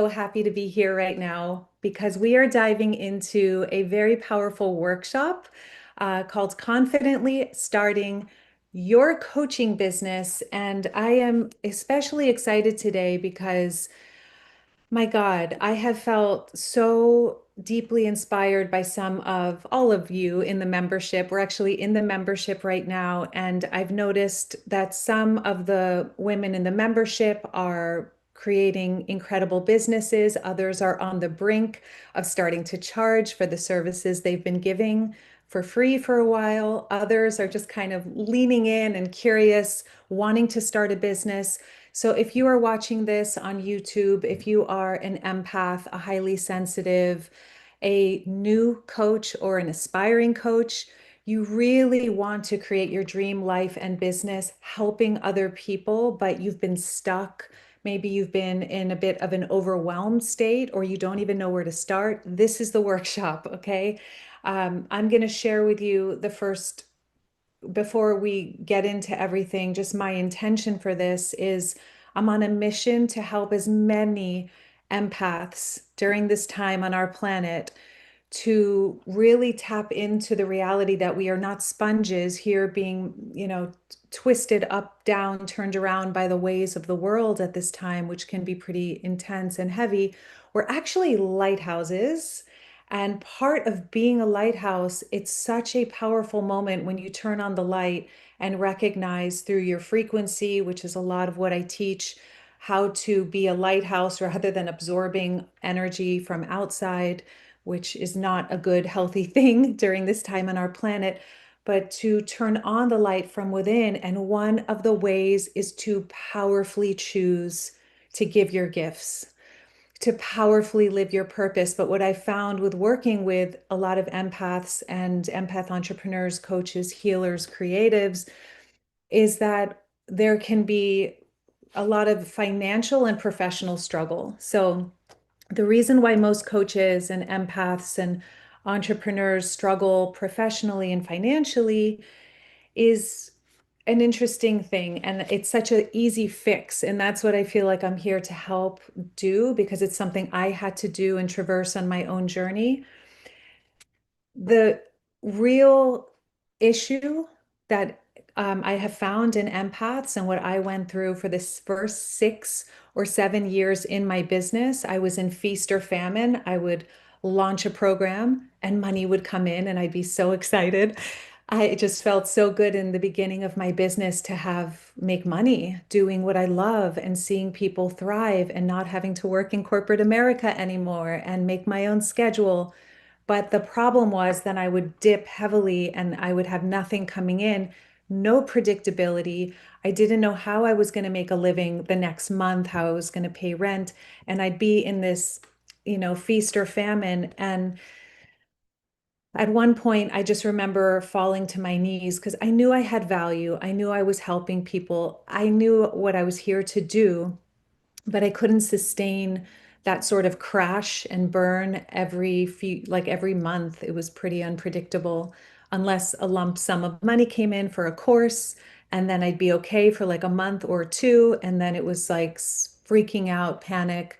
So happy to be here right now because we are diving into a very powerful workshop called Confidently Starting Your Coaching Business. And I am especially excited today because my God, I have felt so deeply inspired by some of all of you in the membership. We're actually in the membership right now, and I've noticed that some of the women in the membership are creating incredible businesses. Others are on the brink of starting to charge for the services they've been giving for free for a while. Others are just kind of leaning in and curious, wanting to start a business. So if you are watching this on YouTube, if you are an empath, a highly sensitive, a new coach or an aspiring coach, you really want to create your dream life and business helping other people, but you've been stuck. Maybe you've been in a bit of an overwhelmed state or you don't even know where to start. This is the workshop, okay? I'm going to share with you the first before we get into everything, just my intention for this is I'm on a mission to help as many empaths during this time on our planet to really tap into the reality that we are not sponges here being, twisted up, down, turned around by the ways of the world at this time, which can be pretty intense and heavy. We're actually lighthouses. And part of being a lighthouse, it's such a powerful moment when you turn on the light and recognize through your frequency, which is a lot of what I teach, how to be a lighthouse rather than absorbing energy from outside, which is not a good, healthy thing during this time on our planet, but to turn on the light from within. And one of the ways is to powerfully choose to give your gifts, to powerfully live your purpose. But what I found with working with a lot of empaths and empath entrepreneurs, coaches, healers, creatives, is that there can be a lot of financial and professional struggle. So the reason why most coaches and empaths and entrepreneurs struggle professionally and financially is an interesting thing. And it's such an easy fix. And that's what I feel like I'm here to help do because it's something I had to do and traverse on my own journey. The real issue that I have found in empaths and what I went through for this first 6 or 7 years in my business, I was in feast or famine. I would launch a program and money would come in, and I'd be so excited. I just felt so good in the beginning of my business to have make money doing what I love and seeing people thrive and not having to work in corporate America anymore and make my own schedule. But the problem was then I would dip heavily and I would have nothing coming in, no predictability. I didn't know how I was going to make a living the next month, how I was going to pay rent. And I'd be in this, feast or famine. And at one point, I just remember falling to my knees because I knew I had value. I knew I was helping people. I knew what I was here to do, but I couldn't sustain that sort of crash and burn like every month. It was pretty unpredictable unless a lump sum of money came in for a course, and then I'd be okay for like a month or two. And then it was like freaking out, panic.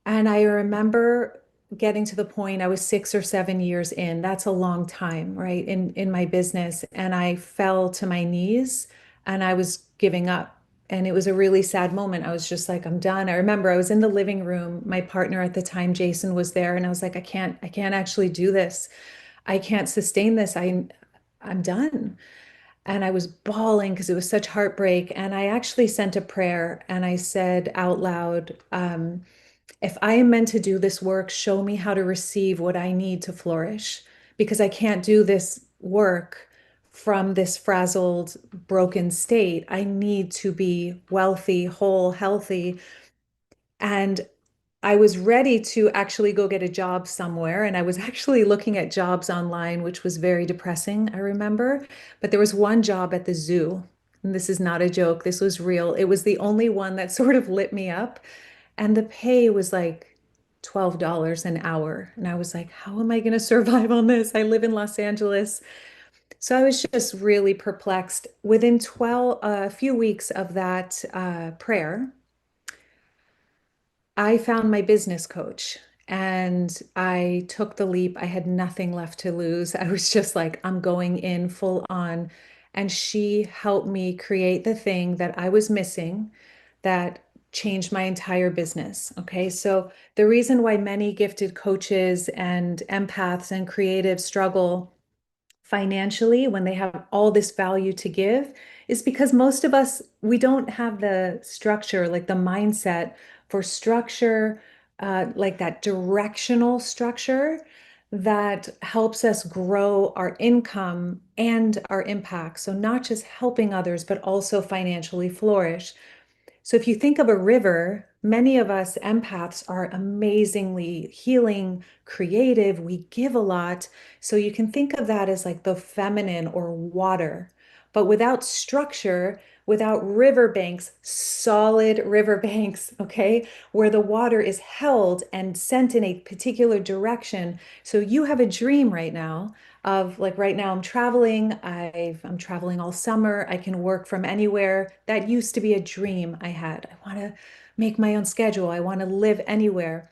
And I remember getting to the point I was 6 or 7 years in. That's a long time, right? In my business. And I fell to my knees and I was giving up. And it was a really sad moment. I was just like, I'm done. I remember I was in the living room. My partner at the time, Jason, was there, and I was like, I can't actually do this. I can't sustain this. I'm done. And I was bawling because it was such heartbreak. And I actually sent a prayer and I said out loud, if I am meant to do this work, show me how to receive what I need to flourish because I can't do this work from this frazzled, broken state. I need to be wealthy, whole, healthy. And I was ready to actually go get a job somewhere. And I was actually looking at jobs online, which was very depressing, I remember. But there was one job at the zoo. And this is not a joke, this was real. It was the only one that sort of lit me up. And the pay was like $12 an hour. And I was like, how am I going to survive on this? I live in Los Angeles. So I was just really perplexed. Within a few weeks of that prayer, I found my business coach and I took the leap. I had nothing left to lose. I was just like, I'm going in full on. And she helped me create the thing that I was missing that changed my entire business. Okay. So, the reason why many gifted coaches and empaths and creatives struggle financially when they have all this value to give is because most of us, we don't have the structure, like the mindset for structure, like that directional structure that helps us grow our income and our impact. So not just helping others, but also financially flourish. So if you think of a river, many of us empaths are amazingly healing, creative. We give a lot. So you can think of that as like the feminine or water. But without structure, without riverbanks, solid riverbanks, okay, where the water is held and sent in a particular direction. So you have a dream right now of like right now I'm traveling. I'm traveling all summer. I can work from anywhere. That used to be a dream I had. I want to make my own schedule. I want to live anywhere.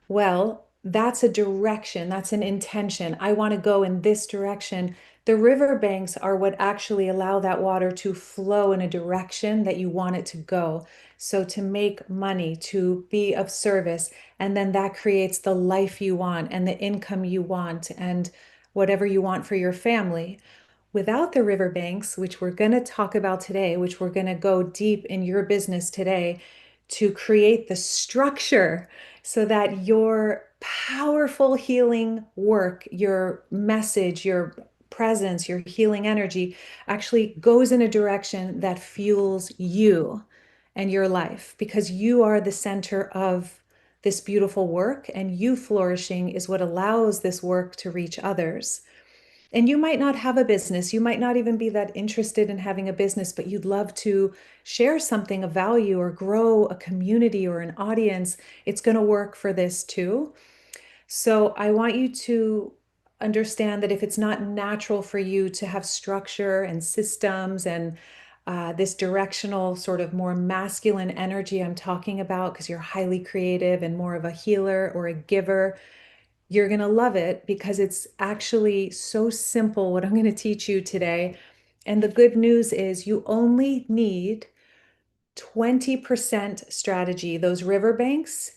Well, that's a direction, that's an intention. I want to go in this direction. The riverbanks are what actually allow that water to flow in a direction that you want it to go. So, to make money, to be of service, and then that creates the life you want and the income you want and whatever you want for your family. Without the riverbanks, which we're going to talk about today, which we're going to go deep in your business today to create the structure so that your powerful healing work, your message, your presence, your healing energy actually goes in a direction that fuels you and your life because you are the center of this beautiful work and you flourishing is what allows this work to reach others. And you might not have a business. You might not even be that interested in having a business, but you'd love to share something of value or grow a community or an audience. It's going to work for this too. So I want you to understand that if it's not natural for you to have structure and systems and this directional, sort of more masculine energy I'm talking about, because you're highly creative and more of a healer or a giver, you're going to love it because it's actually so simple what I'm going to teach you today. And the good news is you only need 20% strategy. Those riverbanks,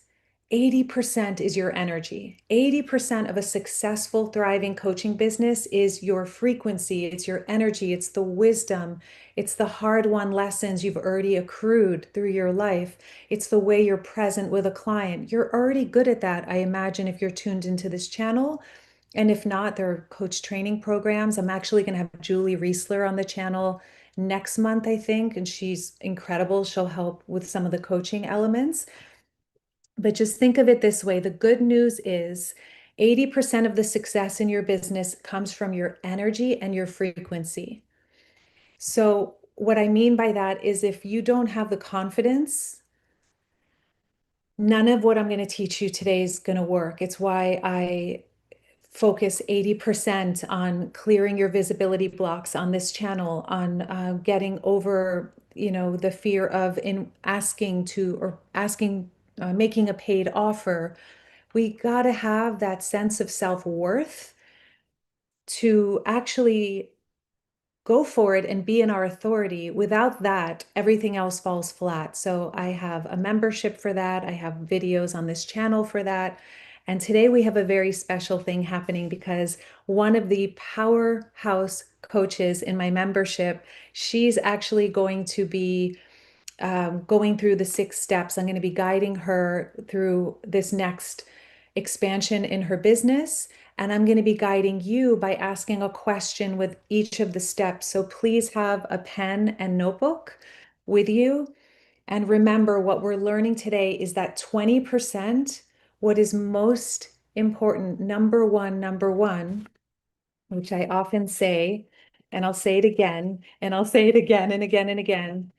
80% is your energy. 80% of a successful, thriving coaching business is your frequency, it's your energy, it's the wisdom, it's the hard-won lessons you've already accrued through your life. It's the way you're present with a client. You're already good at that, I imagine, if you're tuned into this channel. And if not, there are coach training programs. I'm actually going to have Julie Riesler on the channel next month, I think, and she's incredible. She'll help with some of the coaching elements. But just think of it this way. The good news is 80% of the success in your business comes from your energy and your frequency. So, what I mean by that is if you don't have the confidence, none of what I'm going to teach you today is going to work. It's why I focus 80% on clearing your visibility blocks on this channel, on getting over, the fear of in asking to or asking, making a paid offer. We got to have that sense of self-worth to actually go for it and be in our authority. Without that, everything else falls flat. So I have a membership for that. I have videos on this channel for that. And today we have a very special thing happening because one of the powerhouse coaches in my membership, she's actually going to be going through the 6 steps. I'm going to be guiding her through this next expansion in her business. And I'm going to be guiding you by asking a question with each of the steps. So please have a pen and notebook with you. And remember, what we're learning today is that 20%, what is most important, number one, which I often say, and I'll say it again, and I'll say it again and again and again,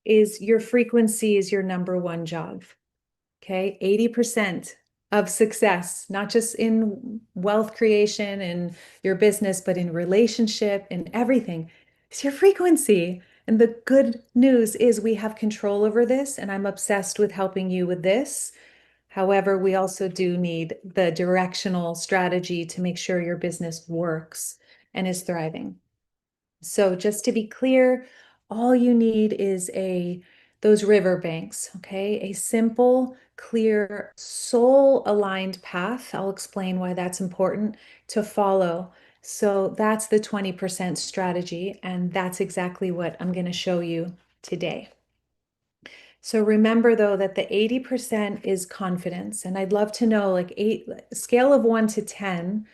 is your frequency is your number one job. Okay. 80% of success, not just in wealth creation and your business, but in relationship and everything, is your frequency. And the good news is we have control over this, and I'm obsessed with helping you with this. However, we also do need the directional strategy to make sure your business works and is thriving. So just to be clear, all you need is those river banks, okay? A simple, clear, soul-aligned path. I'll explain why that's important to follow. So that's the 20% strategy, and that's exactly what I'm going to show you today. So remember though that the 80% is confidence, and I'd love to know like scale of 1 to 10,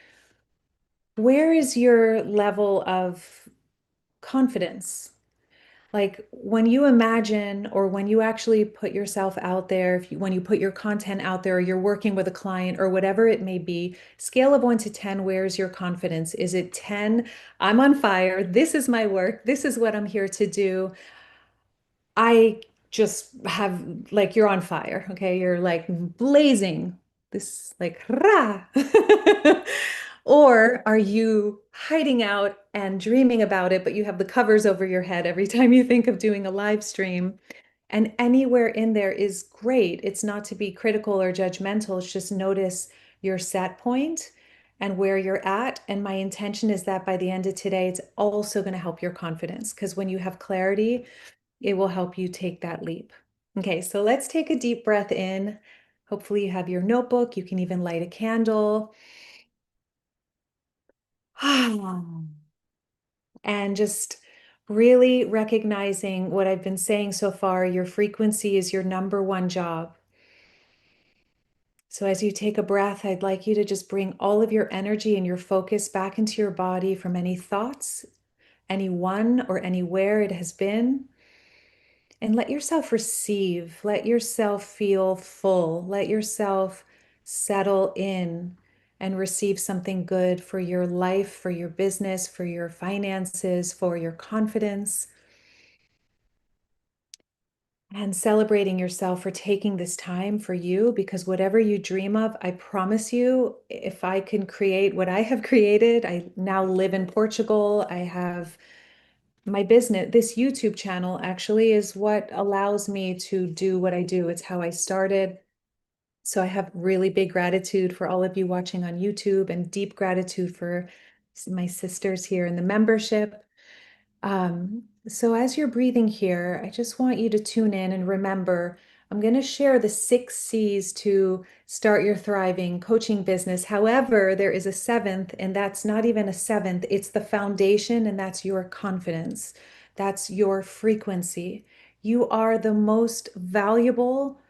where is your level of confidence? Like when you imagine or when you actually put yourself out there, when you put your content out there, or you're working with a client or whatever it may be, scale of 1 to 10, where's your confidence? Is it 10? I'm on fire. This is my work. This is what I'm here to do. I just have like you're on fire, okay? You're like blazing this like rah. Or are you hiding out and dreaming about it, but you have the covers over your head every time you think of doing a live stream? And anywhere in there is great. It's not to be critical or judgmental. It's just notice your set point and where you're at. And my intention is that by the end of today, it's also going to help your confidence because when you have clarity, it will help you take that leap. Okay, so let's take a deep breath in. Hopefully, you have your notebook. You can even light a candle. And just really recognizing what I've been saying so far, your frequency is your number one job. So, as you take a breath, I'd like you to just bring all of your energy and your focus back into your body from any thoughts, anyone or anywhere it has been. And let yourself receive, let yourself feel full, let yourself settle in and receive something good for your life, for your business, for your finances, for your confidence. And celebrating yourself for taking this time for you, because whatever you dream of, I promise you, if I can create what I have created, I now live in Portugal. I have my business, this YouTube channel actually is what allows me to do what I do. It's how I started. So I have really big gratitude for all of you watching on YouTube and deep gratitude for my sisters here in the membership. So as you're breathing here, I just want you to tune in and remember, I'm going to share the 6 C's to start your thriving coaching business. However, there is a seventh, and that's not even a seventh. It's the foundation, and that's your confidence. That's your frequency. You are the most valuable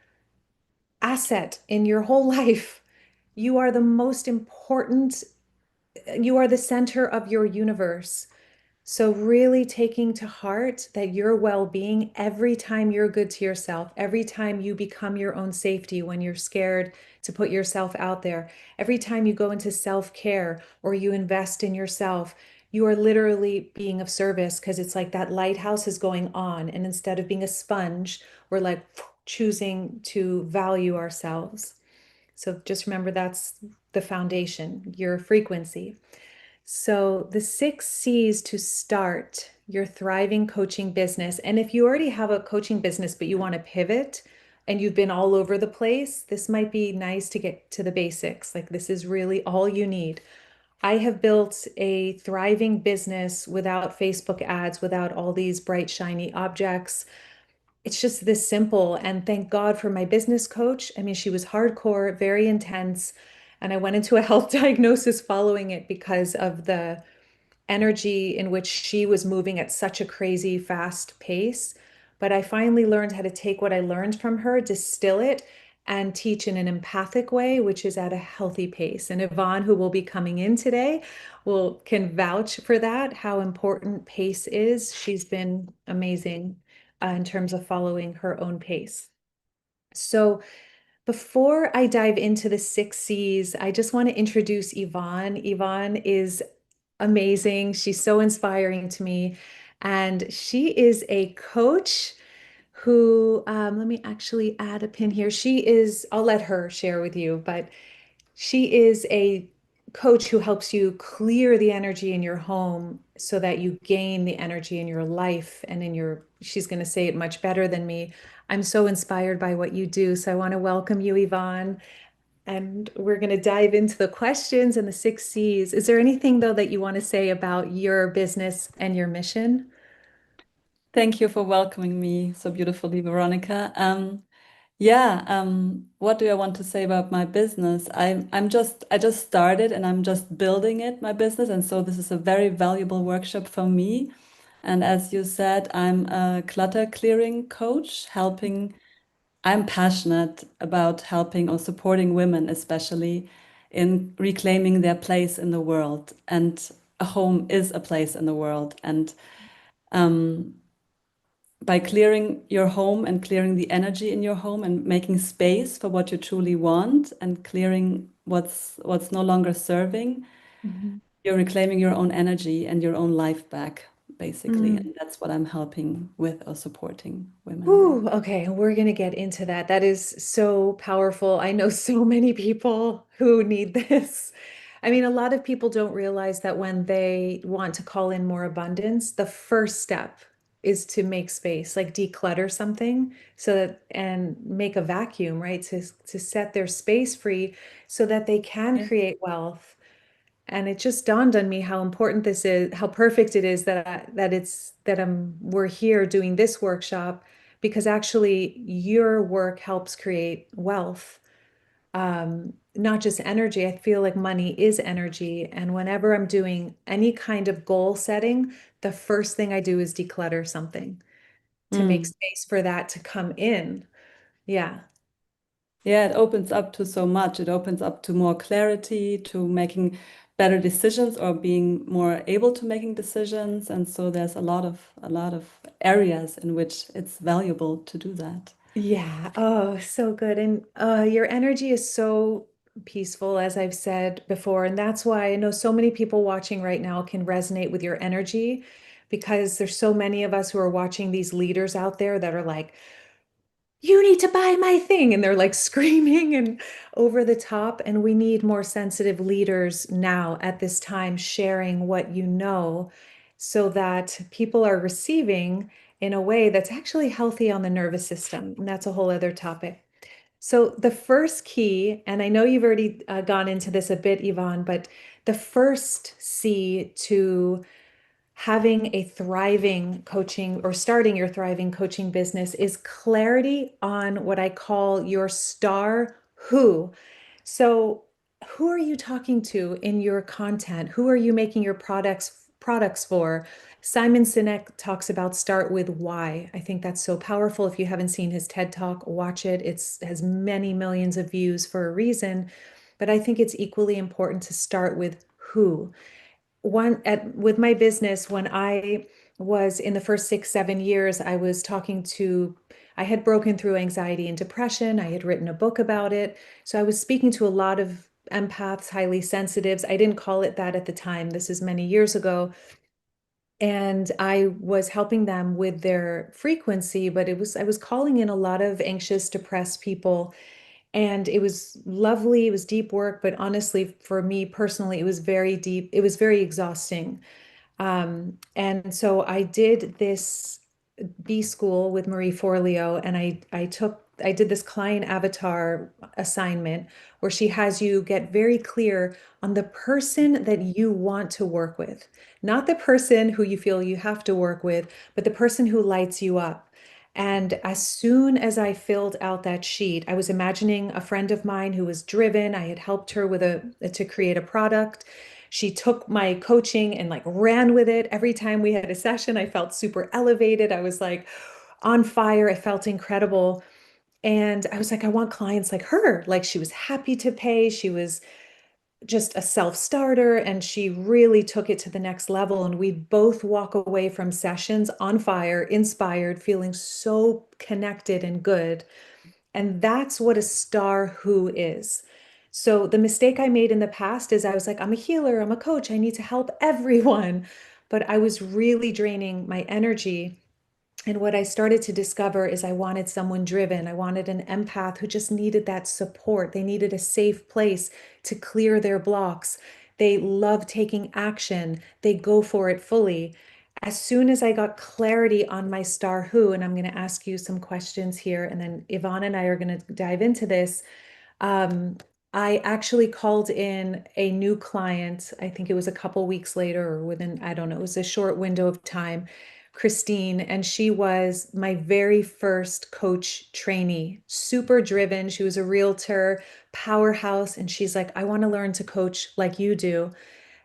asset in your whole life. You are the most important. You are the center of your universe. So, really taking to heart that your well being, every time you're good to yourself, every time you become your own safety when you're scared to put yourself out there, every time you go into self care or you invest in yourself, you are literally being of service because it's like that lighthouse is going on. And instead of being a sponge, we're like choosing to value ourselves. So, just remember that's the foundation, your frequency. So, the 6 C's to start your thriving coaching business. And if you already have a coaching business, but you want to pivot and you've been all over the place, this might be nice to get to the basics. Like, this is really all you need. I have built a thriving business without Facebook ads, without all these bright, shiny objects. It's just this simple. And thank God for my business coach. I mean, she was hardcore, very intense. And I went into a health diagnosis following it because of the energy in which she was moving at such a crazy fast pace. But I finally learned how to take what I learned from her, distill it, and teach in an empathic way, which is at a healthy pace. And Yvonne, who will be coming in today, will can vouch for that, how important pace is. She's been amazing in terms of following her own pace. So before I dive into the 6 C's, I just want to introduce Yvonne. Yvonne is amazing. She's so inspiring to me. And she is a coach who, let me actually add a pin here. I'll let her share with you, but she is a coach who helps you clear the energy in your home so that you gain the energy in your life and in your, she's going to say it much better than me. I'm so inspired by what you do. So I want to welcome you, Yvonne. And we're going to dive into the questions and the 6 C's. Is there anything, though, that you want to say about your business and your mission? Thank you for welcoming me so beautifully, Veronica. What do I want to say about my business? I just started and I'm just building it, my business, and so this is a very valuable workshop for me. And as you said, I'm a clutter clearing coach, helping. I'm passionate about helping or supporting women, especially in reclaiming their place in the world. And a home is a place in the world, and um, by clearing your home and clearing the energy in your home and making space for what you truly want and clearing what's no longer serving, Mhm. you're reclaiming your own energy and your own life back, basically. Mm. And that's what I'm helping with or supporting women with. Whew, okay, we're going to get into that. That is so powerful. I know so many people who need this. I mean, a lot of people don't realize that when they want to call in more abundance, the first step is to make space, like declutter something so that and make a vacuum, right? To set their space free so that they can Yeah. create wealth. And it just dawned on me how important this is, how perfect it is that we're here doing this workshop because actually your work helps create wealth, not just energy. I feel like money is energy, and whenever I'm doing any kind of goal setting, the first thing I do is declutter something to make Mm. space for that to come in. Yeah. Yeah, it opens up to so much. It opens up to more clarity, to making better decisions or being more able to making decisions. And so there's a lot of areas in which it's valuable to do that. Yeah. Oh, so good. And your energy is so peaceful, as I've said before. And that's why I know so many people watching right now can resonate with your energy because there's so many of us who are watching these leaders out there that are like, you need to buy my thing. And they're like screaming and over the top. And we need more sensitive leaders now at this time, sharing what you know so that people are receiving in a way that's actually healthy on the nervous system. And that's a whole other topic. So, the first key, and I know you've already gone into this a bit, Yvonne, but the first C to having a thriving coaching or starting your thriving coaching business is clarity on what I call your star who. So, who are you talking to in your content? Who are you making your products for? Simon Sinek talks about start with why. I think that's so powerful. If you haven't seen his TED Talk, watch it. It's has many millions of views for a reason, but I think it's equally important to start with who with my business when I was in the first 6 7 years I was talking to I had broken through anxiety and depression. I had written a book about it, so I was speaking to a lot of empaths, highly sensitives. I didn't call it that at the time. This is many years ago. And I was helping them with their frequency, but I was calling in a lot of anxious, depressed people. And it was lovely. It was deep work, but honestly, for me personally, it was very deep. It was very exhausting. And so I did this B school with Marie Forleo, and I did this client avatar assignment where she has you get very clear on the person that you want to work with, not the person who you feel you have to work with, but the person who lights you up. And as soon as I filled out that sheet, I was imagining a friend of mine who was driven. I had helped her with to create a product. She took my coaching and like ran with it. Every time we had a session, I felt super elevated. I was like on fire. I felt incredible. And I was like, I want clients like her. Like she was happy to pay. She was just a self-starter and she really took it to the next level. And we both walk away from sessions on fire, inspired, feeling so connected and good. And that's what a star who is. So the mistake I made in the past is I was like, I'm a healer, I'm a coach, I need to help everyone. But I was really draining my energy. And what I started to discover is I wanted someone driven. I wanted an empath who just needed that support. They needed a safe place to clear their blocks. They love taking action. They go for it fully. As soon as I got clarity on my star who, and I'm going to ask you some questions here, and then Yvonne and I are going to dive into this. Um, I actually called in a new client. I think it was a couple weeks later or within, I don't know, it was a short window of time, Christine, and she was my very first coach trainee, super driven. She was a realtor, powerhouse, and she's like, I want to learn to coach like you do.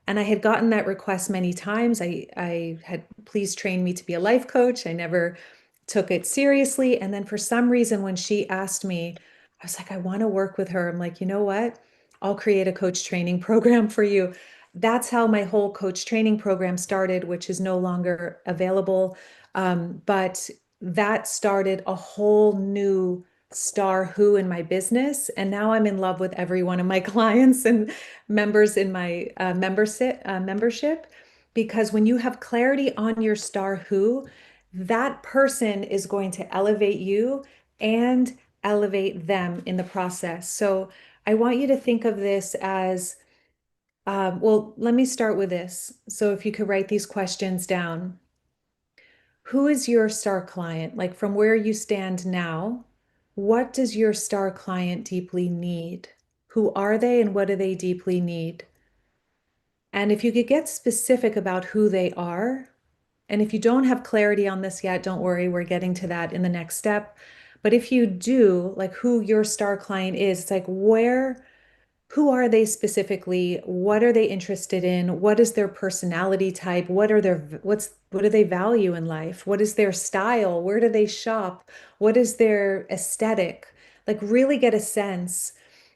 And I had gotten that request many times. I had, please train me to be a life coach. I never took it seriously. And then for some reason, when she asked me, I was like, I want to work with her. I'm like, you know what? I'll create a coach training program for you. That's how my whole coach training program started, which is no longer available. But that started a whole new star who in my business. And now I'm in love with every one of my clients and members in my membership, because when you have clarity on your star who, that person is going to elevate you and elevate them in the process. So I want you to think of this as well, let me start with this. So if you could write these questions down. Who is your star client? Like from where you stand now, what does your star client deeply need? Who are they and what do they deeply need? And if you could get specific about who they are, and if you don't have clarity on this yet, don't worry, we're getting to that in the next step. But if you do, like who your star client is, it's like who are they specifically? What are they interested in? What is their personality type? What do they value in life? What is their style? Where do they shop? What is their aesthetic? Like really get a sense.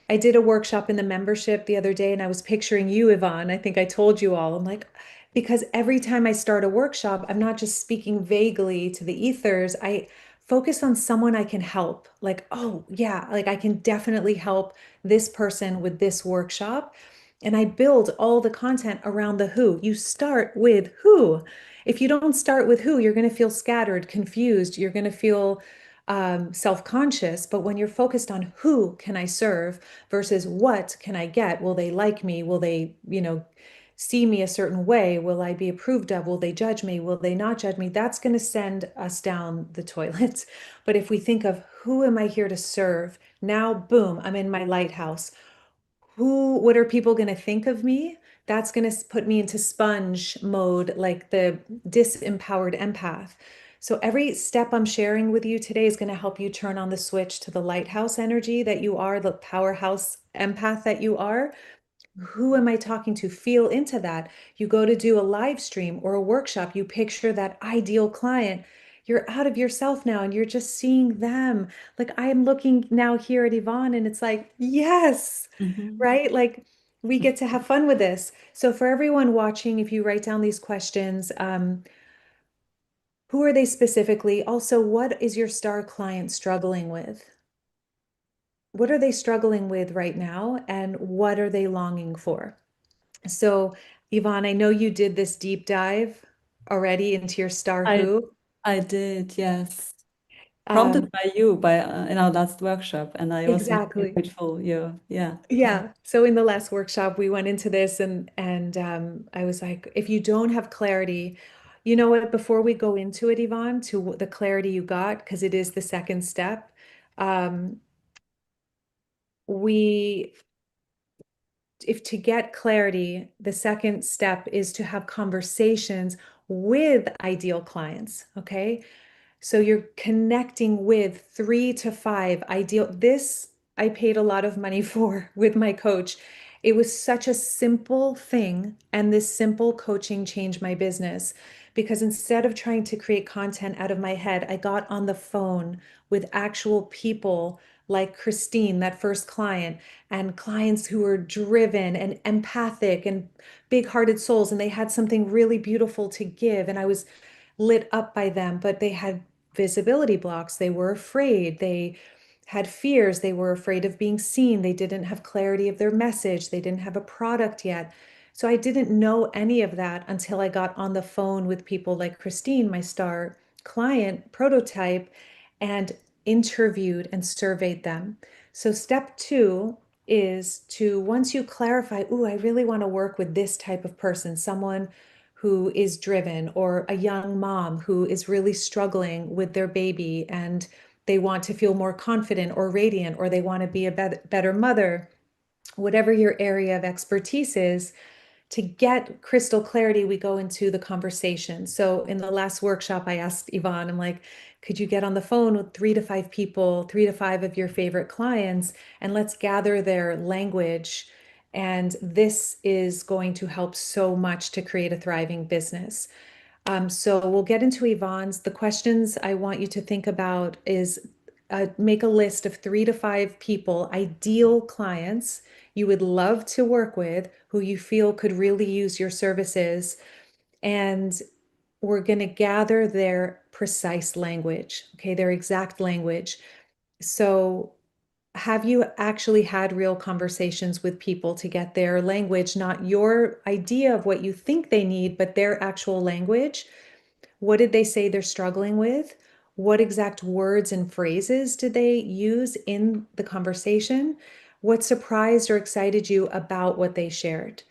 I did a workshop in the membership the other day and I was picturing you, Yvonne. I think I told you all. I'm like, because every time I start a workshop, I'm not just speaking vaguely to the ethers. I focus on someone I can help. Like, oh, yeah, like I can definitely help this person with this workshop. And I build all the content around the who. You start with who. If you don't start with who, you're going to feel scattered, confused. You're going to feel self-conscious. But when you're focused on who can I serve versus what can I get? Will they like me? Will they, see me a certain way? Will I be approved of? Will they judge me? Will they not judge me? That's going to send us down the toilet. But if we think of who am I here to serve? Now, boom, I'm in my lighthouse. What are people going to think of me? That's going to put me into sponge mode, like the disempowered empath. So every step I'm sharing with you today is going to help you turn on the switch to the lighthouse energy that you are, the powerhouse empath that you are. Who am I talking to? Feel into that. You go to do a live stream or a workshop, you picture that ideal client. You're out of yourself now and you're just seeing them. Like I am looking now here at Yvonne and it's like, yes, Mhm. right? Like we get to have fun with this. So for everyone watching, if you write down these questions, who are they specifically? Also, what is your star client struggling with? What are they struggling with right now? And what are they longing for? So, Yvonne, I know you did this deep dive already into your star I who. I did, yes. Prompted Um, by you by in our last workshop, and I was very exactly. grateful. Yeah. Yeah. So in the last workshop, we went into this and I was like, if you don't have clarity, you know what, before we go into it, Yvonne, to the clarity you got, because it is the second step, um, we if to get clarity, the second step is to have conversations with ideal clients. Okay. So you're connecting with 3 to 5 ideal. This I paid a lot of money for with my coach. It was such a simple thing. And this simple coaching changed my business because instead of trying to create content out of my head, I got on the phone with actual people like Christine, that first client, and clients who were driven and empathic and big-hearted souls. And they had something really beautiful to give. And I was lit up by them, but they had visibility blocks. They were afraid. They had fears. They were afraid of being seen. They didn't have clarity of their message. They didn't have a product yet. So I didn't know any of that until I got on the phone with people like Christine, my star client prototype, and interviewed and surveyed them. So step 2 is to, once you clarify, ooh, I really want to work with this type of person, someone who is driven, or a young mom who is really struggling with their baby and they want to feel more confident or radiant, or they want to be a better mother, whatever your area of expertise is, to get crystal clarity, we go into the conversation. So in the last workshop, I asked Yvonne, I'm like, could you get on the phone with 3 to 5 people, 3 to 5 of your favorite clients, and let's gather their language. And this is going to help so much to create a thriving business. So we'll get into Yvonne's. The questions I want you to think about is make a list of 3 to 5 people, ideal clients you would love to work with, who you feel could really use your services. And we're going to gather their precise language, okay, their exact language. So have you actually had real conversations with people to get their language, not your idea of what you think they need, but their actual language? What did they say they're struggling with? What exact words and phrases did they use in the conversation? What surprised or excited you about what they shared?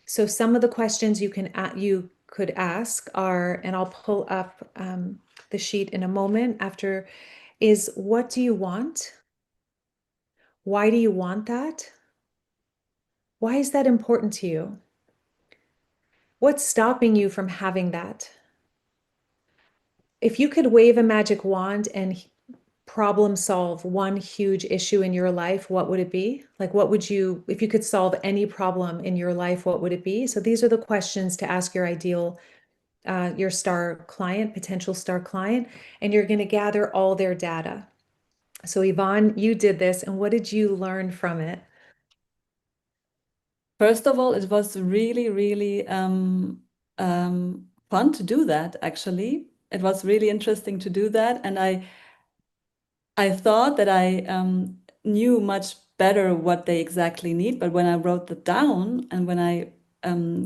So some of the questions you could ask are, and I'll pull up the sheet in a moment after, is what do you want? Why do you want that? Why is that important to you? What's stopping you from having that? If you could wave a magic wand and problem solve one huge issue in your life, what would it be? Like, what would you, if you could solve any problem in your life, what would it be? So these are the questions to ask your ideal, your star client, potential star client, and you're going to gather all their data. So Yvonne, you did this, and what did you learn from it? First of all, it was really, really fun to do that, actually. It was really interesting to do that. And I thought that I knew much better what they exactly need. But when I wrote that down and when I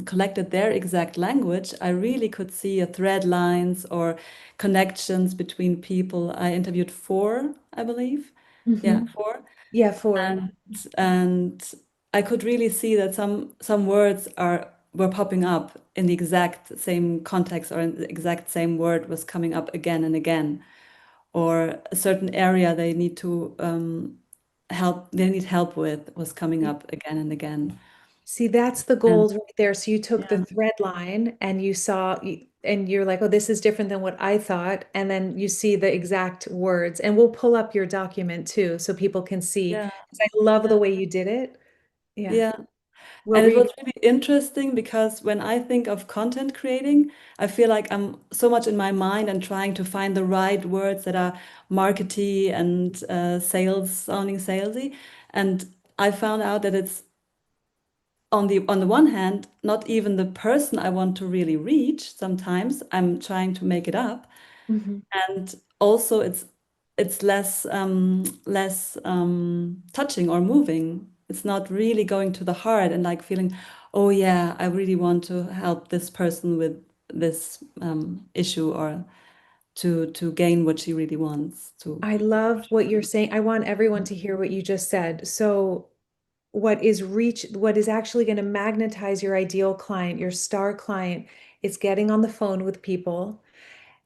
collected their exact language, I really could see a thread lines or connections between people. I interviewed four, I believe. Yeah, Hmm. four. Yeah, for. and and I could really see that some words are were popping up in the exact same context, or in the exact same word was coming up again and again, or a certain area they need to they need help with was coming up again and again. See, that's the And gold right there. So you took the yeah, thread line and you saw, and you're like, oh, this is different than what I thought. And then you see the exact words. And we'll pull up your document too, so people can see. yeah, 'Cause I love yeah, the way you did it. Yeah. yeah. What And were it you was going really interesting because when I think of content creating, I feel like I'm so much in my mind and trying to find the right words that are markety and sales sounding salesy. And I found out that it's on the one hand, not even the person I want to really reach. Sometimes I'm trying to make it up, to? and also it's less touching or moving. It's not really going to the heart and like feeling, oh yeah, I really want to help this person with this issue, or to gain what she really wants to. I love what you're saying. I want everyone to hear what you just said. So, what is actually going to magnetize your ideal client, your star client, is getting on the phone with people,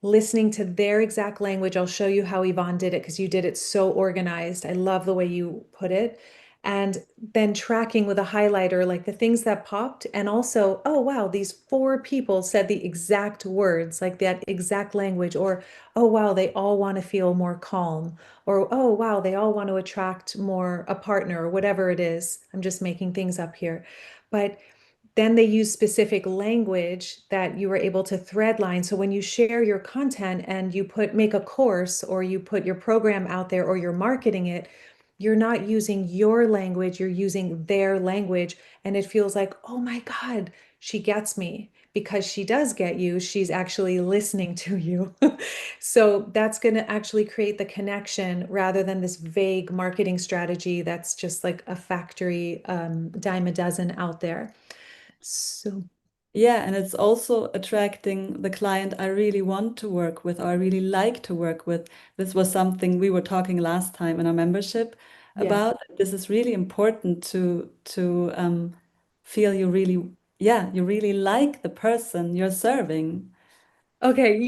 listening to their exact language. I'll show you how Yvonne did it because you did it so organized. I love the way you put it. And then tracking with a highlighter, like the things that popped. And also, oh, wow, these 4 people said the exact words, like that exact language. Or, oh, wow, they all want to feel more calm. Or, oh, wow, they all want to attract more a partner, or whatever it is. I'm just making things up here. But then they use specific language that you were able to threadline. So when you share your content and you make a course, or you put your program out there, or you're marketing it, you're not using your language, you're using their language. And it feels like, oh my God, she gets me, because she does get you. She's actually listening to you. So that's going to actually create the connection, rather than this vague marketing strategy that's just like a factory dime a dozen out there. So, Yeah, and it's also attracting the client I really want to work with, or I really like to work with. This was something we were talking last time in our membership. Yes. about. This is really important to feel you really, yeah, you really like the person you're serving. Okay,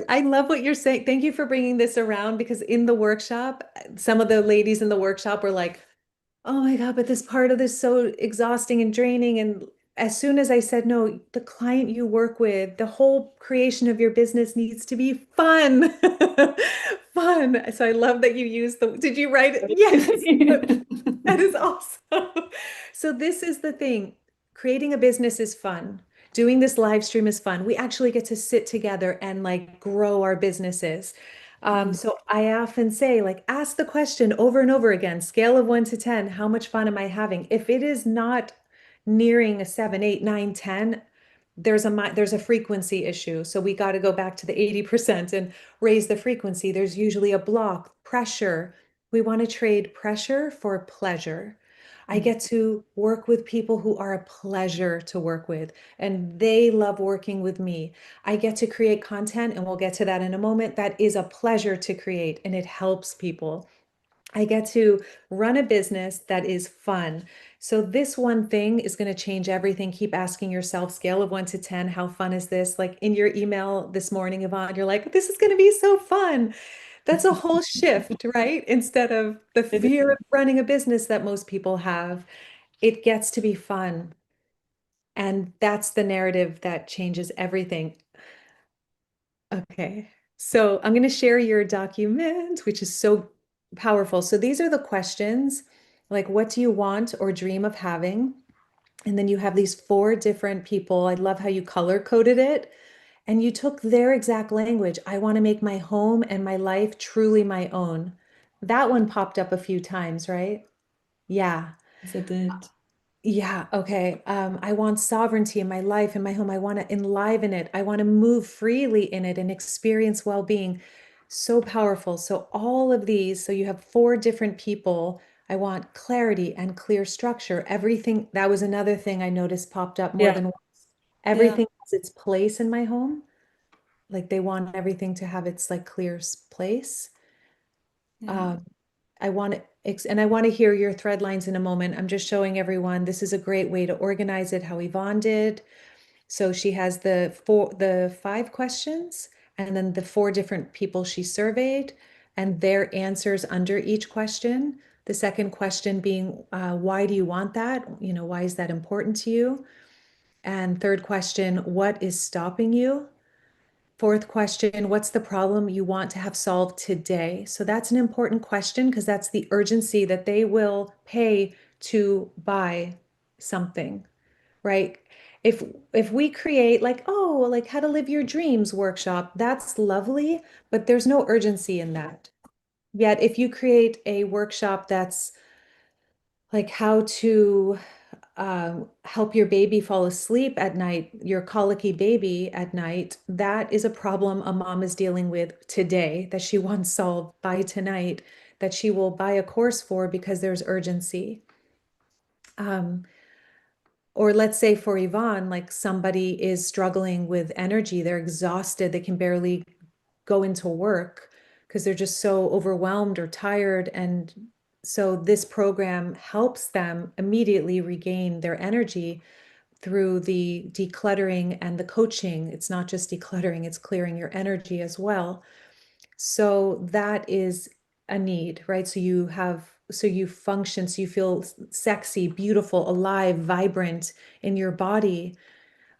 I love what you're saying. Thank you for bringing this around because in the workshop, some of the ladies in the workshop were like, oh my God, but this part of this is so exhausting and draining. And as soon as I said, no, the client you work with, the whole creation of your business needs to be fun. Fun. So I love that you used did you write it? Yes. That is awesome. So this is the thing. Creating a business is fun. Doing this live stream is fun. We actually get to sit together and like grow our businesses. Mhm. So I often say, like, ask the question over and over again, scale of 1 to 10, how much fun am I having? If it is not nearing a 7, 8, 9, 10, there's a frequency issue. So we got to go back to the 80% and raise the frequency. There's usually a block, pressure. We want to trade pressure for pleasure. I get to work with people who are a pleasure to work with, and they love working with me. I get to create content, and we'll get to that in a moment. That is a pleasure to create, and it helps people. I get to run a business that is fun. So, this one thing is going to change everything. Keep asking yourself, scale of 1 to 10, how fun is this? Like in your email this morning, Yvonne, you're like, this is going to be so fun. That's a whole shift, right? Instead of the It fear of is. running a business that most people have, it gets to be fun. And that's the narrative that changes everything. Okay. So I'm going to share your document, which is so powerful. So these are the questions, like what do you want or dream of having? And then you have these four different people. I love how you color coded it. And you took their exact language. I want to make my home and my life truly my own. That one popped up a few times, right? Yeah. Yes, it did. Yeah, okay. I want sovereignty in my life, in my home. I want to enliven it. I want to move freely in it and experience well-being. So powerful. So all of these, so you have four different people. I want clarity and clear structure. Everything, that was another thing I noticed popped up more Yeah, than once. yeah, Everything has its place in my home. Like they want everything to have its like clear place. yeah. Um, I want to, and I want to hear your thread lines in a moment. I'm just showing everyone this is a great way to organize it, how Yvonne did. So she has the 5 questions and then the 4 different people she surveyed and their answers under each question. The second question being, why do you want that? You know, why is that important to you? And third question, what is stopping you? Fourth question, what's the problem you want to have solved today? So that's an important question because that's the urgency that they will pay to buy something, right? If if we create like, oh, like how to live your dreams workshop, that's lovely, but there's no urgency in that. Yet if you create a workshop that's like how to help your baby fall asleep at night, your colicky baby at night, that is a problem a mom is dealing with today that she wants solved by tonight, that she will buy a course for because there's urgency. Um, or let's say for Yvonne, like somebody is struggling with energy, they're exhausted, they can barely go into work because they're just so overwhelmed or tired. And so this program helps them immediately regain their energy through the decluttering and the coaching. It's not just decluttering, it's clearing your energy as well. So that is a need, right? So you function, so you feel sexy, beautiful, alive, vibrant in your body.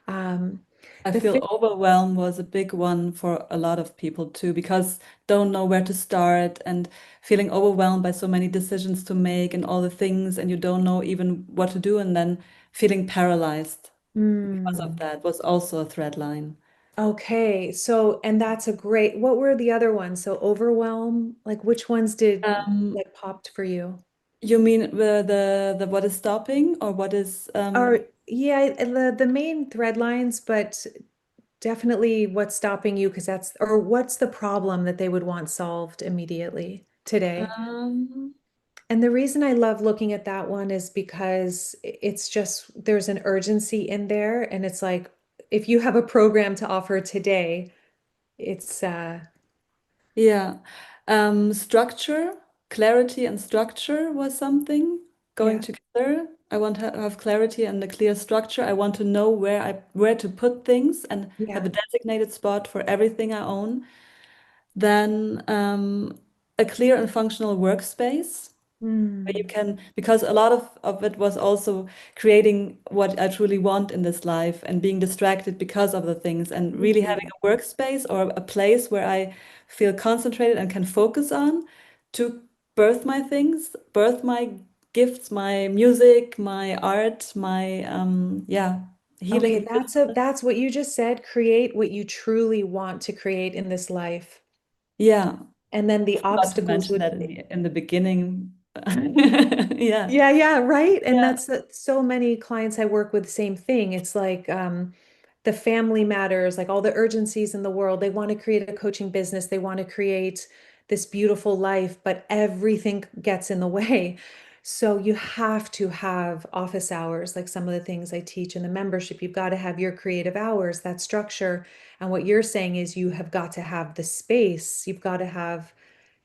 Um, I the feel fifth, overwhelm was a big one for a lot of people too, because don't know where to start and feeling overwhelmed by so many decisions to make and all the things, and you don't know even what to do, and then feeling paralyzed because of mm, that was also a thread line. okay, so and that's a great, what were the other ones? So overwhelm, like which ones did Um, like popped for you? you mean the what is stopping or what is Or yeah, the main thread lines, but definitely what's stopping you because that's or what's the problem that they would want solved immediately today. um And the reason I love looking at that one is because it's just there's an urgency in there and it's like if you have a program to offer today, it's yeah, structure. clarity and structure was something going Yeah. together. I want to have clarity and a clear structure. I want to know where to put things and have Yeah. a designated spot for everything I own. Then a clear and functional workspace where you Mm. can, because a lot of it was also creating what I truly want in this life and being distracted because of the things, and really having Mm. a workspace or a place where I feel concentrated and can focus on to birth my things, birth my gifts, my music, my art, my yeah, Okay, healing. that's what you just said. Create what you truly want to create in this life. Yeah, And then the not to obstacles mention would that in the beginning. Yeah. yeah, yeah, right. And Yeah. that's so many clients I work with, same thing. It's like the family matters, like all the urgencies in the world. They want to create a coaching business, they want to create this beautiful life, but everything gets in the way. So you have to have office hours, like some of the things I teach in the membership. You've got to have your creative hours, that structure. And what you're saying is you have got to have the space. You've got to have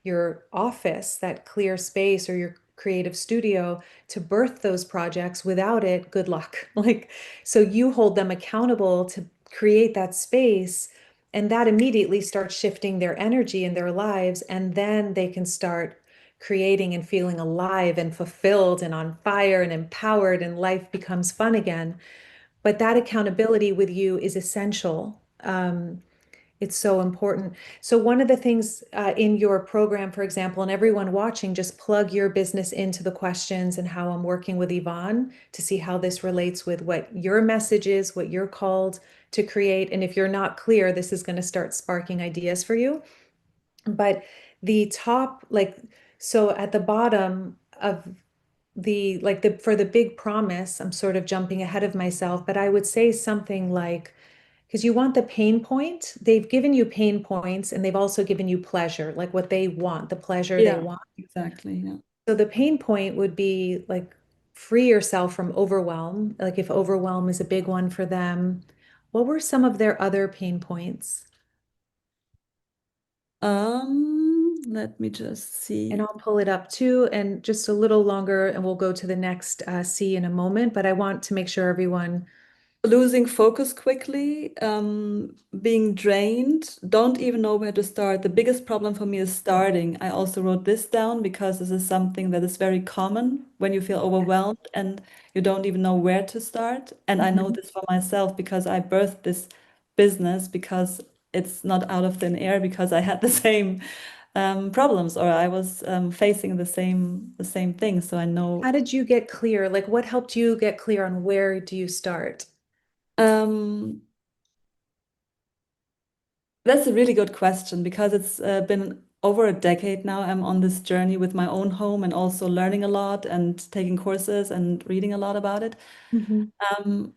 your office, that clear space, or your creative studio to birth those projects. Without it, good luck. Like, so you hold them accountable to create that space, and that immediately starts shifting their energy in their lives. And then they can start creating and feeling alive and fulfilled and on fire and empowered, and life becomes fun again. But that accountability with you is essential. It's so important. So, one of the things in your program, for example, and everyone watching, just plug your business into the questions and how I'm working with Yvonne to see how this relates with what your message is, what you're called to create. And if you're not clear, this is going to start sparking ideas for you. But the top, like, so at the bottom of the for the big promise, I'm sort of jumping ahead of myself, but I would say something like, because you want the pain point. They've given you pain points and they've also given you pleasure, like what they want, the pleasure they Yeah, want. exactly. Yeah. So the pain point would be like free yourself from overwhelm. Like if overwhelm is a big one for them, what were some of their other pain points? Let me just And see. I'll pull it up too, and just a little longer, and we'll go to the next C in a moment. But I want to make sure everyone. Losing focus quickly, being drained, don't even know where to start. The biggest problem for me is starting. I also wrote this down because this is something that is very common when you feel overwhelmed and you don't even know where to start. And I know Mhm. this for myself because I birthed this business because it's not out of thin air, because I had the same problems, or I was facing the same thing. So I know. How did you get clear? Like, what helped you get clear on where do you start? Um, That's a really good question because it's been over a decade now. I'm on this journey with my own home and also learning a lot and taking courses and reading a lot about it. Mhm. Um,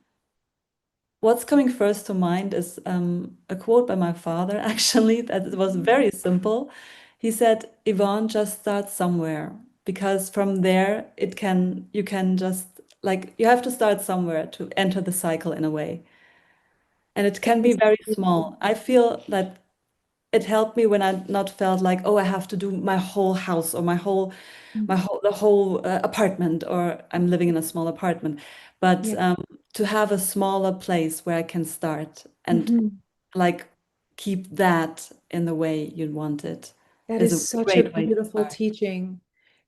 what's coming first to mind is a quote by my father, actually, that it was very simple. He said, Yvonne, just start somewhere, because from there you can just, like, you have to start somewhere to enter the cycle in a way. And it That can be is very beautiful. small. I feel that it helped me when I not felt like, oh, I have to do my whole house or the whole apartment, or I'm living in a small apartment. But Yeah. to have a smaller place where I can start and Mhm. like keep that in the way you want it That is is a such a great way to beautiful start. teaching.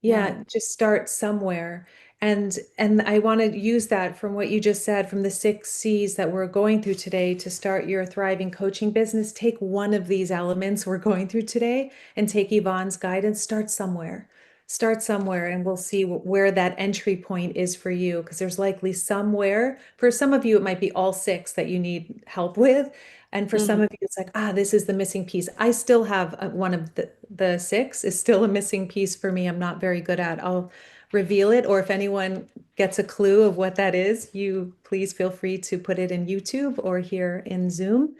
Yeah. Yeah, just start somewhere. And I want to use that from what you just said, from the 6 C's that we're going through today to start your thriving coaching business. Take one of these elements we're going through today and take Yvonne's guidance. Start somewhere. Start somewhere, and we'll see where that entry point is for you. Because there's likely somewhere, for some of you, it might be all six that you need help with. And for some Mm. of you, it's like, this is the missing piece. I still have one of the six is still a missing piece for me. I'm not very good at. I'll reveal it, or if anyone gets a clue of what that is, you please feel free to put it in YouTube or here in Zoom.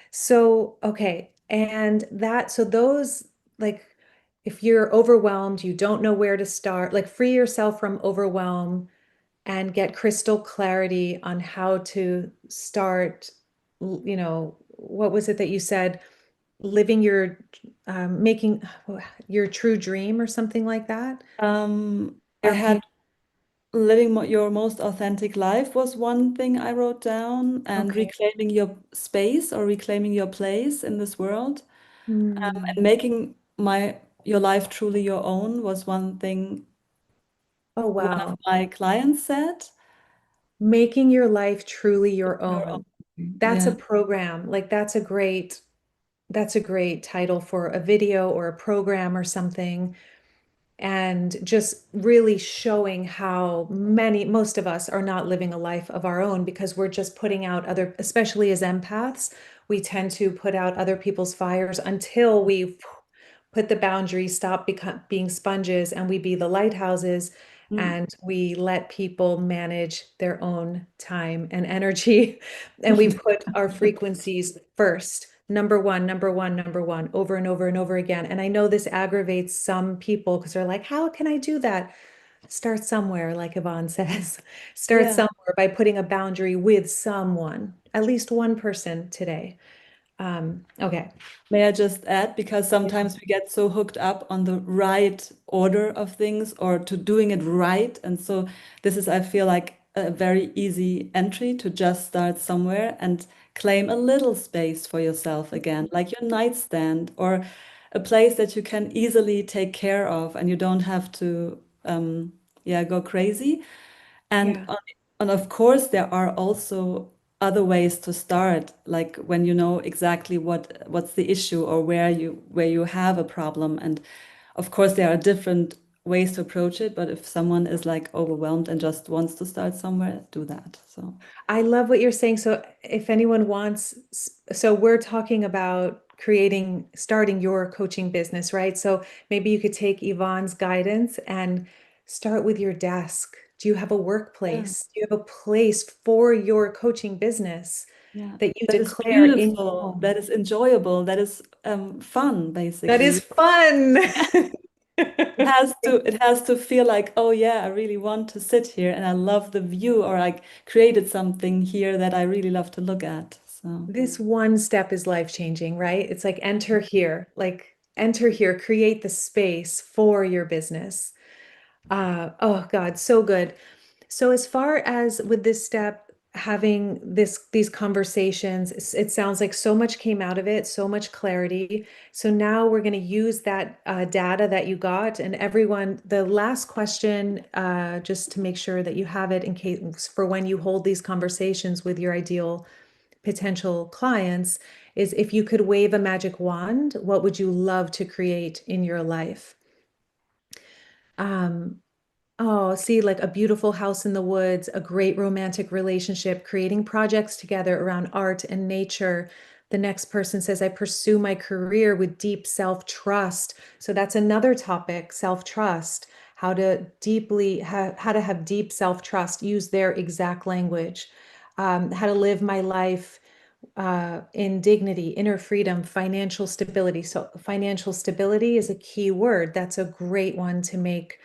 So, okay. And so those, like, if you're overwhelmed, you don't know where to start, like, free yourself from overwhelm and get crystal clarity on how to start. What was it that you said? living your making your true dream or something like that? I Your had pain. living your most authentic life was one thing I wrote down, and Okay. reclaiming your space or reclaiming your place in this world, Hmm. and making my your life truly your own was one thing Oh, one of wow. my clients said. Making your life truly your Your own. own. That's a Yeah. program. Like that's a great title for a video or a program or something. And just really showing how most of us are not living a life of our own because we're just putting out other, especially as empaths, we tend to put out other people's fires until we put the boundaries, stop being sponges, and we be the lighthouses, Mm. and we let people manage their own time and energy. And we put our frequencies first. Number one, number one, number one, over and over and over again. And I know this aggravates some people because they're like, how can I do that? Start somewhere, like Yvonne says. Start Yeah. somewhere by putting a boundary with someone, at least one person today. Okay. May I just add, because Yeah. sometimes we get so hooked up on the right order of things or to doing it right. And so this is, I feel like, a very easy entry to just start somewhere and claim a little space for yourself again, like your nightstand or a place that you can easily take care of and you don't have to, yeah, go crazy. And Yeah. and of course, there are also other ways to start, like when you know exactly what's the issue or where you have a problem. And of course, there are different ways to approach it. But if someone is like overwhelmed and just wants to start somewhere, do that. So I love what you're saying. So if anyone wants, so we're talking about starting your coaching business, right? So maybe you could take Yvonne's guidance and start with your desk. Do you have a yeah, workplace? Do you have a place for your coaching business yeah, that you that is declare in your beautiful, home? that is enjoyable, that is fun, That is basically. fun. It has to feel like, oh yeah, I really want to sit here and I love the view, or I created something here that I really love to look at. So This one step is life changing, right? It's like enter here, create the space for your business. Oh God, so good. So as far as with this step, having these conversations, it sounds like so much came out of it, so much clarity. So now we're going to use that data that you got, and everyone. The last question, just to make sure that you have it in case for when you hold these conversations with your ideal potential clients, is if you could wave a magic wand, what would you love to create in your life? Um, Oh, see, like a beautiful house in the woods, a great romantic relationship, creating projects together around art and nature. The next person says, I pursue my career with deep self-trust. So that's another topic, self-trust, how to have deep self-trust, use their exact language, how to live my life in dignity, inner freedom, financial stability. So, financial stability is a key word. That's a great one to make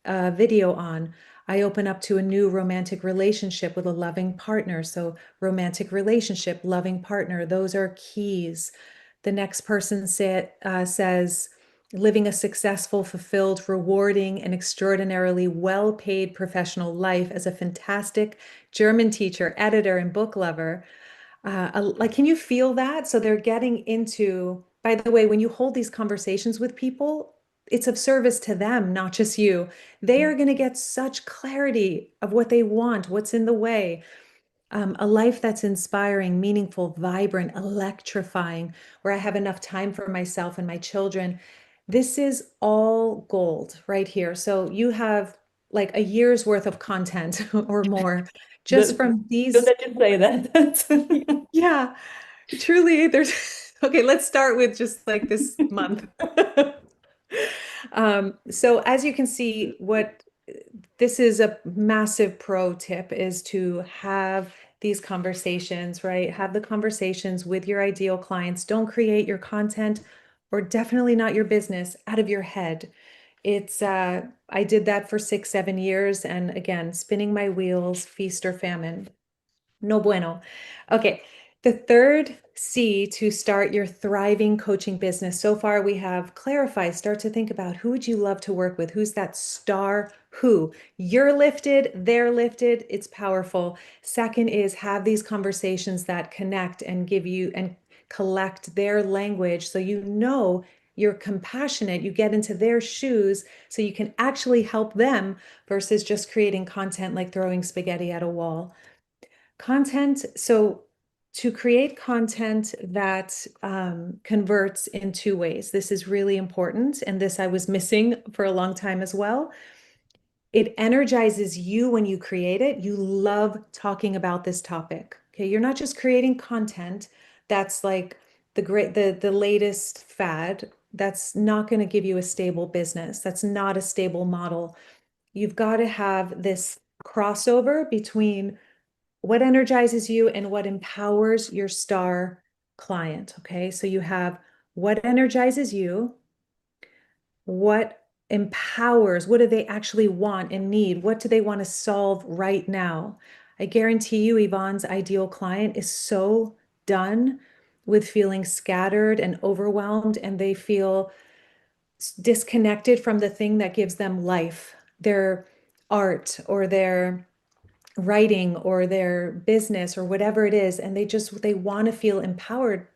a video on. I open up to a new romantic relationship with a loving partner. So, romantic relationship, loving partner, those are keys. The next person says, living a successful, fulfilled, rewarding, and extraordinarily well paid professional life as a fantastic German teacher, editor, and book lover. Like, can you feel that? So they're getting into, by the way, when you hold these conversations with people, it's of service to them, not just you. They are going to get such clarity of what they want, what's in the way. A life that's inspiring, meaningful, vibrant, electrifying, where I have enough time for myself and my children. This is all gold right here. So you have like a year's worth of content or more just the, from good these. that you say that. Yeah, truly, there's okay, let's start with just like this month. So as you can see, what this is a massive pro tip is to have these conversations, right? Have the conversations with your ideal clients. Don't create your content or definitely not your business out of your head. I did that for 6, 7 years. And again, spinning my wheels, feast or famine. No bueno. Okay. The third C to start your thriving coaching business. So far, we have clarify, start to think about who would you love to work with? Who's that star who? You're lifted, they're lifted. It's powerful. Second is have these conversations that connect and give you and collect their language so you know you're compassionate. You get into their shoes so you can actually help them versus just creating content like throwing spaghetti at a wall. Content, so to create content that converts in two ways, this is really important. And this I was missing for a long time as well. It energizes you when you create it. You love talking about this topic. Okay. You're not just creating content that's like the latest fad. That's not going to give you a stable business. That's not a stable model. You've got to have this crossover between what energizes you and what empowers your star client. Okay. So you have what energizes you, what empowers, what do they actually want and need? What do they want to solve right now? I guarantee you, Yvonne's ideal client is so done with feeling scattered and overwhelmed, and they feel disconnected from the thing that gives them life, their art or their writing or their business or whatever it is, and they want to feel empowered,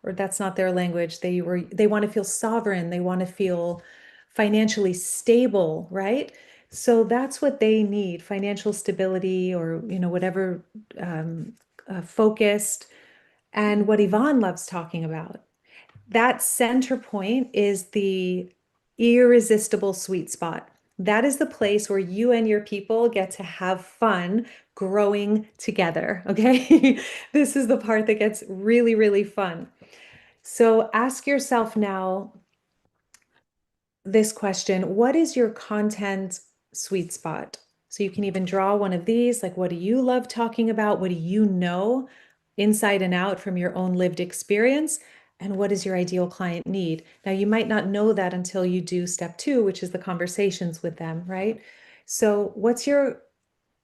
or that's not their language. They want to feel sovereign, they want to feel financially stable, right? So that's what they need, financial stability, or whatever, um, focused. And what Yvonne loves talking about, that center point is the irresistible sweet spot. That is the place where you and your people get to have fun growing together. Okay. This is the part that gets really, really fun. So ask yourself now this question: what is your content sweet spot? So you can even draw one of these, like, what do you love talking about? What do you know inside and out from your own lived experience? And what does your ideal client need? Now, you might not know that until you do step two, which is the conversations with them, right? So, what's your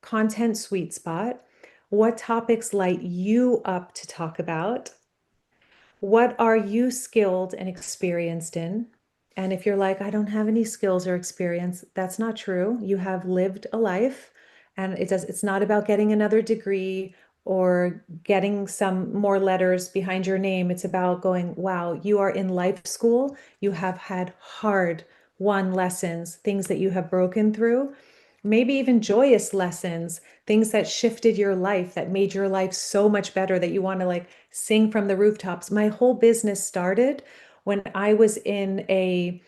content sweet spot? What topics light you up to talk about? What are you skilled and experienced in? And if you're like, I don't have any skills or experience, that's not true. You have lived a life, and it's not about getting another degree or getting some more letters behind your name. It's about going, wow, you are in life school. You have had hard won lessons, things that you have broken through, maybe even joyous lessons, things that shifted your life, that made your life so much better that you want to like sing from the rooftops. My whole business started when I was in a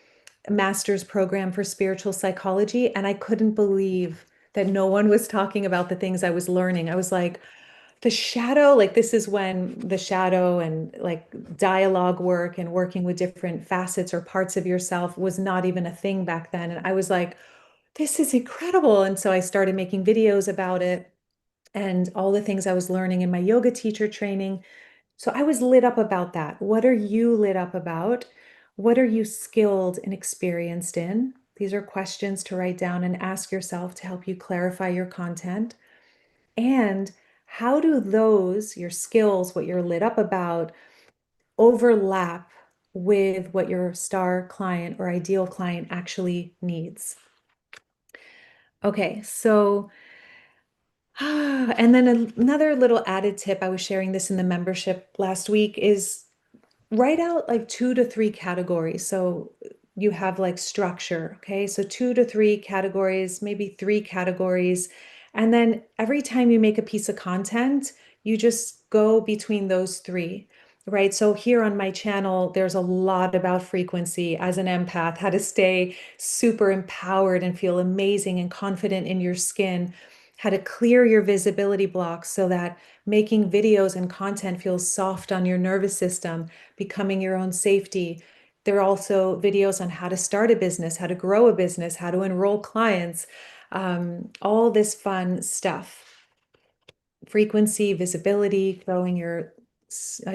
master's program for spiritual psychology, and I couldn't believe that no one was talking about the things I was learning. I was like, the shadow, like, this is when the shadow and like dialogue work and working with different facets or parts of yourself was not even a thing back then. And I was like, this is incredible. And so I started making videos about it and all the things I was learning in my yoga teacher training. So I was lit up about that. What are you lit up about? What are you skilled and experienced in? These are questions to write down and ask yourself to help you clarify your content. And how do those, your skills, what you're lit up about, overlap with what your star client or ideal client actually needs? Okay, so and then another little added tip, I was sharing this in the membership last week, is write out like 2 to 3 categories. So you have like structure. Okay. So 2 to 3 categories, maybe 3 categories. And then every time you make a piece of content, you just go between those three. Right. So here on my channel, there's a lot about frequency as an empath, how to stay super empowered and feel amazing and confident in your skin, how to clear your visibility blocks so that making videos and content feels soft on your nervous system, becoming your own safety. There are also videos on how to start a business, how to grow a business, how to enroll clients, all this fun stuff. Frequency, visibility, growing your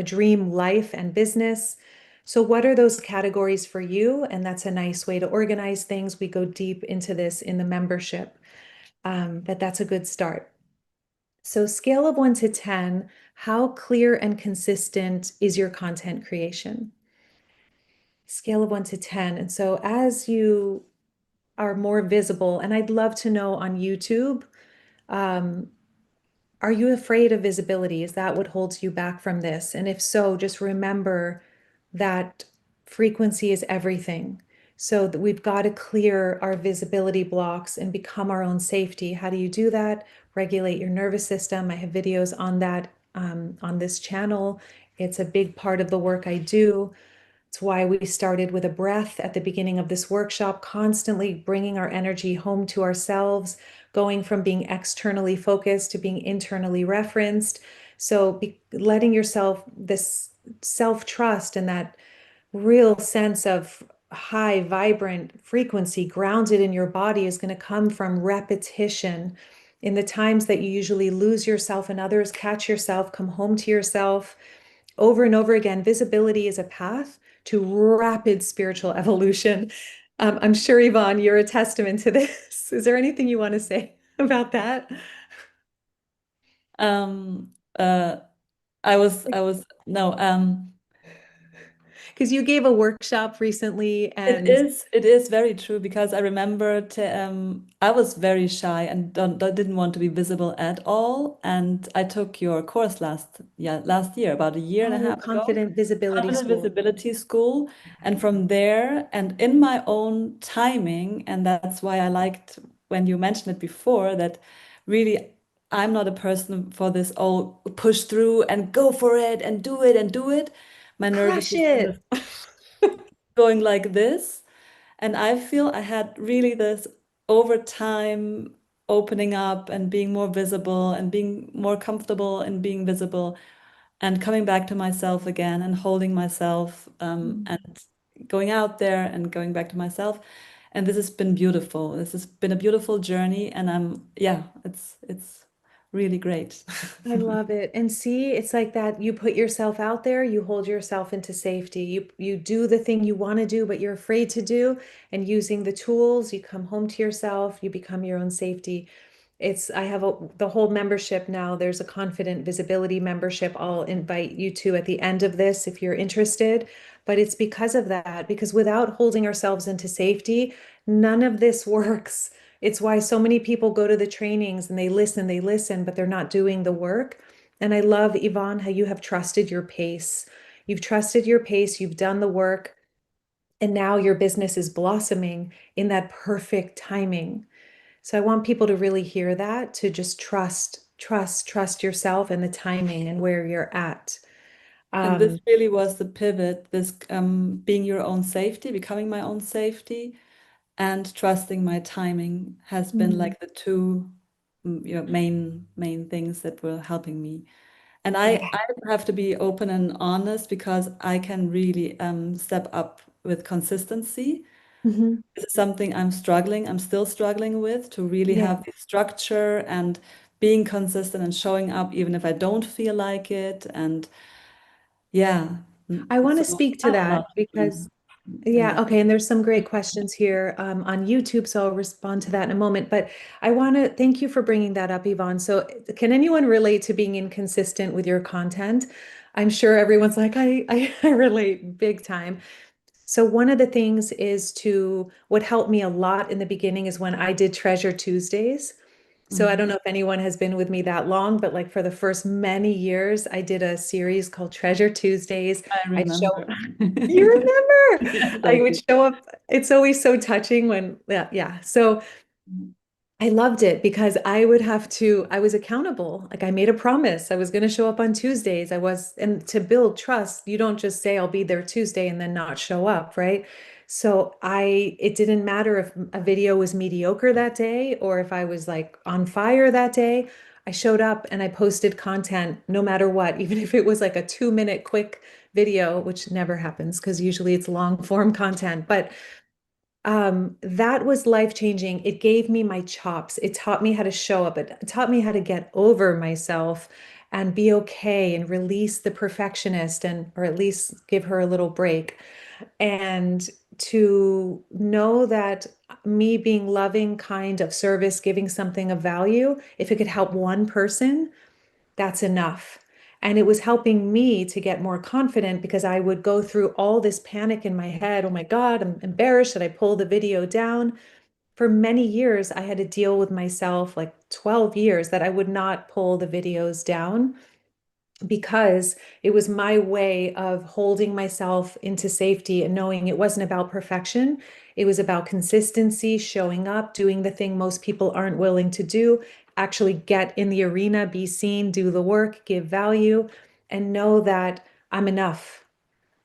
dream life and business. So, what are those categories for you? And that's a nice way to organize things. We go deep into this in the membership, but that's a good start. So, scale of 1 to 10, how clear and consistent is your content creation? Scale of 1 to 10. And so, as you are more visible, and I'd love to know on YouTube, um, are you afraid of visibility? Is that what holds you back from this? And if so, just remember that frequency is everything. So that we've got to clear our visibility blocks and become our own safety. How do you do that? Regulate your nervous system. I have videos on that on this channel. It's a big part of the work I do. It's why we started with a breath at the beginning of this workshop, constantly bringing our energy home to ourselves, going from being externally focused to being internally referenced. So, letting yourself this self trust and that real sense of high, vibrant frequency grounded in your body is going to come from repetition. In the times that you usually lose yourself and others, catch yourself, come home to yourself over and over again. Visibility is a path to rapid spiritual evolution. I'm sure, Yvonne, you're a testament to this. Is there anything you want to say about that? Um, I was, no, Because you gave a workshop recently and it is very true because I remember I was very shy and didn't want to be visible at all. And I took your course last year, about a year and a oh, half ago. confident visibility Confident school. Visibility School. And from there, and in my own timing, and that's why I liked when you mentioned it before, that really I'm not a person for this all push through and go for it and do it and do it. My nervous Crush system is it. going like this. And I feel I had really this over time opening up and being more visible and being more comfortable in being visible and coming back to myself again and holding myself and going out there and going back to myself. And this has been beautiful. This has been a beautiful journey, and yeah, it's really great. I love it. And see, it's like that you put yourself out there, you hold yourself into safety. You do the thing you want to do, but you're afraid to do, and using the tools, you come home to yourself, you become your own safety. I have the whole membership now. There's a confident visibility membership. I'll invite you to at the end of this if you're interested. But it's because of that, because without holding ourselves into safety, none of this works. It's why so many people go to the trainings and they listen, but they're not doing the work. And I love, Yvonne, how you have trusted your pace. You've trusted your pace, you've done the work, and now your business is blossoming in that perfect timing. So I want people to really hear that, to just trust yourself and the timing and where you're at. And this Um, really was the pivot, this being your own safety, becoming my own safety, and trusting my timing has been mm, like the two main things that were helping me. And yeah. I have to be open and honest because I can really step up with consistency. Mhm. This is something I'm still struggling with, to really Yeah. have the structure and being consistent and showing up even if I don't feel like it. And yeah, I want to so speak I to have a lot that to because learn in yeah, that. okay. And there's some great questions here on YouTube, so I'll respond to that in a moment. But I want to thank you for bringing that up, Yvonne. So, can anyone relate to being inconsistent with your content? I'm sure everyone's like, I relate big time. So, one of the things is what helped me a lot in the beginning is when I did Treasure Tuesdays. So, I don't Mhm. know if anyone has been with me that long, but like for the first many years, I did a series called Treasure Tuesdays. I I'd show remember. you remember? Yes, I I would do. show up. It's always so touching when, yeah, yeah. So I loved it because I was accountable. Like I made a promise. I was going to show up on Tuesdays. And to build trust, you don't just say, I'll be there Tuesday and then not show up, right? So it didn't matter if a video was mediocre that day or if I was like on fire that day. I showed up and I posted content no matter what, even if it was like a 2-minute quick video, which never happens because usually it's long form content. But that was life changing. It gave me my chops. It taught me how to show up. It taught me how to get over myself and be okay and release the perfectionist or at least give her a little break. And to know that me being loving, kind, of service, giving something of value, if it could help one person, that's enough. And it was helping me to get more confident because I would go through all this panic in my head. Oh my God, I'm embarrassed. Should I pull the video down? For many years, I had to deal with myself, like 12 years, that I would not pull the videos down because it was my way of holding myself into safety and knowing it wasn't about perfection. It was about consistency, showing up, doing the thing most people aren't willing to do, actually get in the arena, be seen, do the work, give value, and know that I'm enough.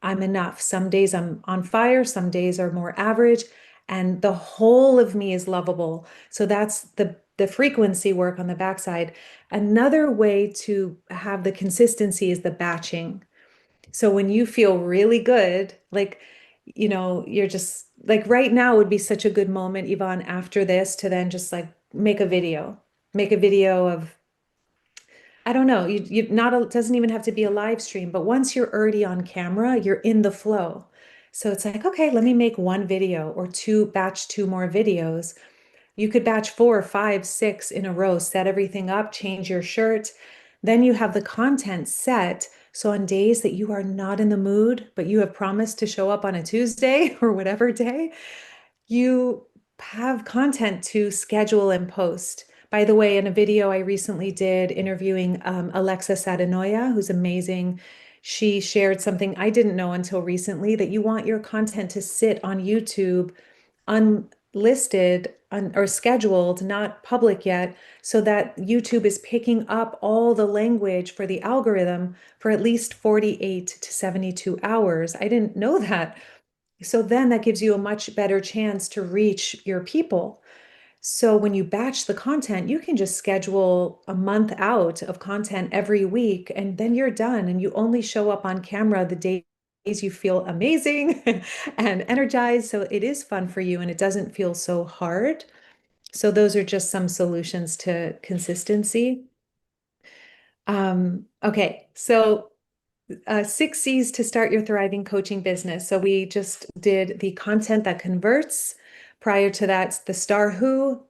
I'm enough. Some days I'm on fire, some days are more average, and the whole of me is lovable. So that's the frequency work on the backside. Another way to have the consistency is the batching. So when you feel really good, like, you're just like right now would be such a good moment, Yvonne, after this to then just like make a video of, I don't know, you not it doesn't even have to be a live stream, but once you're already on camera, you're in the flow. So it's like, okay, let me make one video or two, batch two more videos. You could batch four, five, six in a row, set everything up, change your shirt. Then you have the content set. So on days that you are not in the mood, but you have promised to show up on a Tuesday or whatever day, you have content to schedule and post. By the way, in a video I recently did interviewing Alexa Sadanoya, who's amazing, she shared something I didn't know until recently that you want your content to sit on YouTube unlisted or scheduled, not public yet, so that YouTube is picking up all the language for the algorithm for at least 48 to 72 hours. I didn't know that. So then that gives you a much better chance to reach your people. So when you batch the content, you can just schedule a month out of content every week, and then you're done. And you only show up on camera the days you feel amazing and energized. So it is fun for you and it doesn't feel so hard. So those are just some solutions to consistency. Okay, so 6 C's to start your thriving coaching business. So we just did the content that converts. Prior to that, the star who,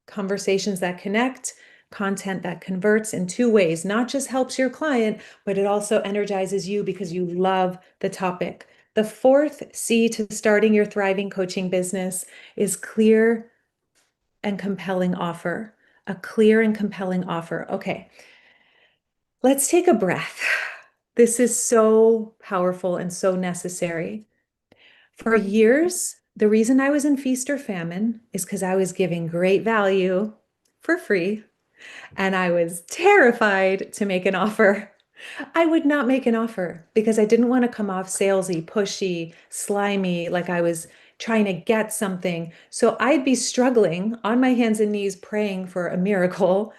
conversations that connect, content that converts in two ways, not just helps your client, but it also energizes you because you love the topic. The fourth C to starting your thriving coaching business is clear and compelling offer. A clear and compelling offer. Okay, let's take a breath. This is so powerful and so necessary. For years, the reason I was in feast or famine is because I was giving great value for free, and I was terrified to make an offer. I would not make an offer because I didn't want to come off salesy, pushy, slimy, like I was trying to get something. So I'd be struggling on my hands and knees praying for a miracle,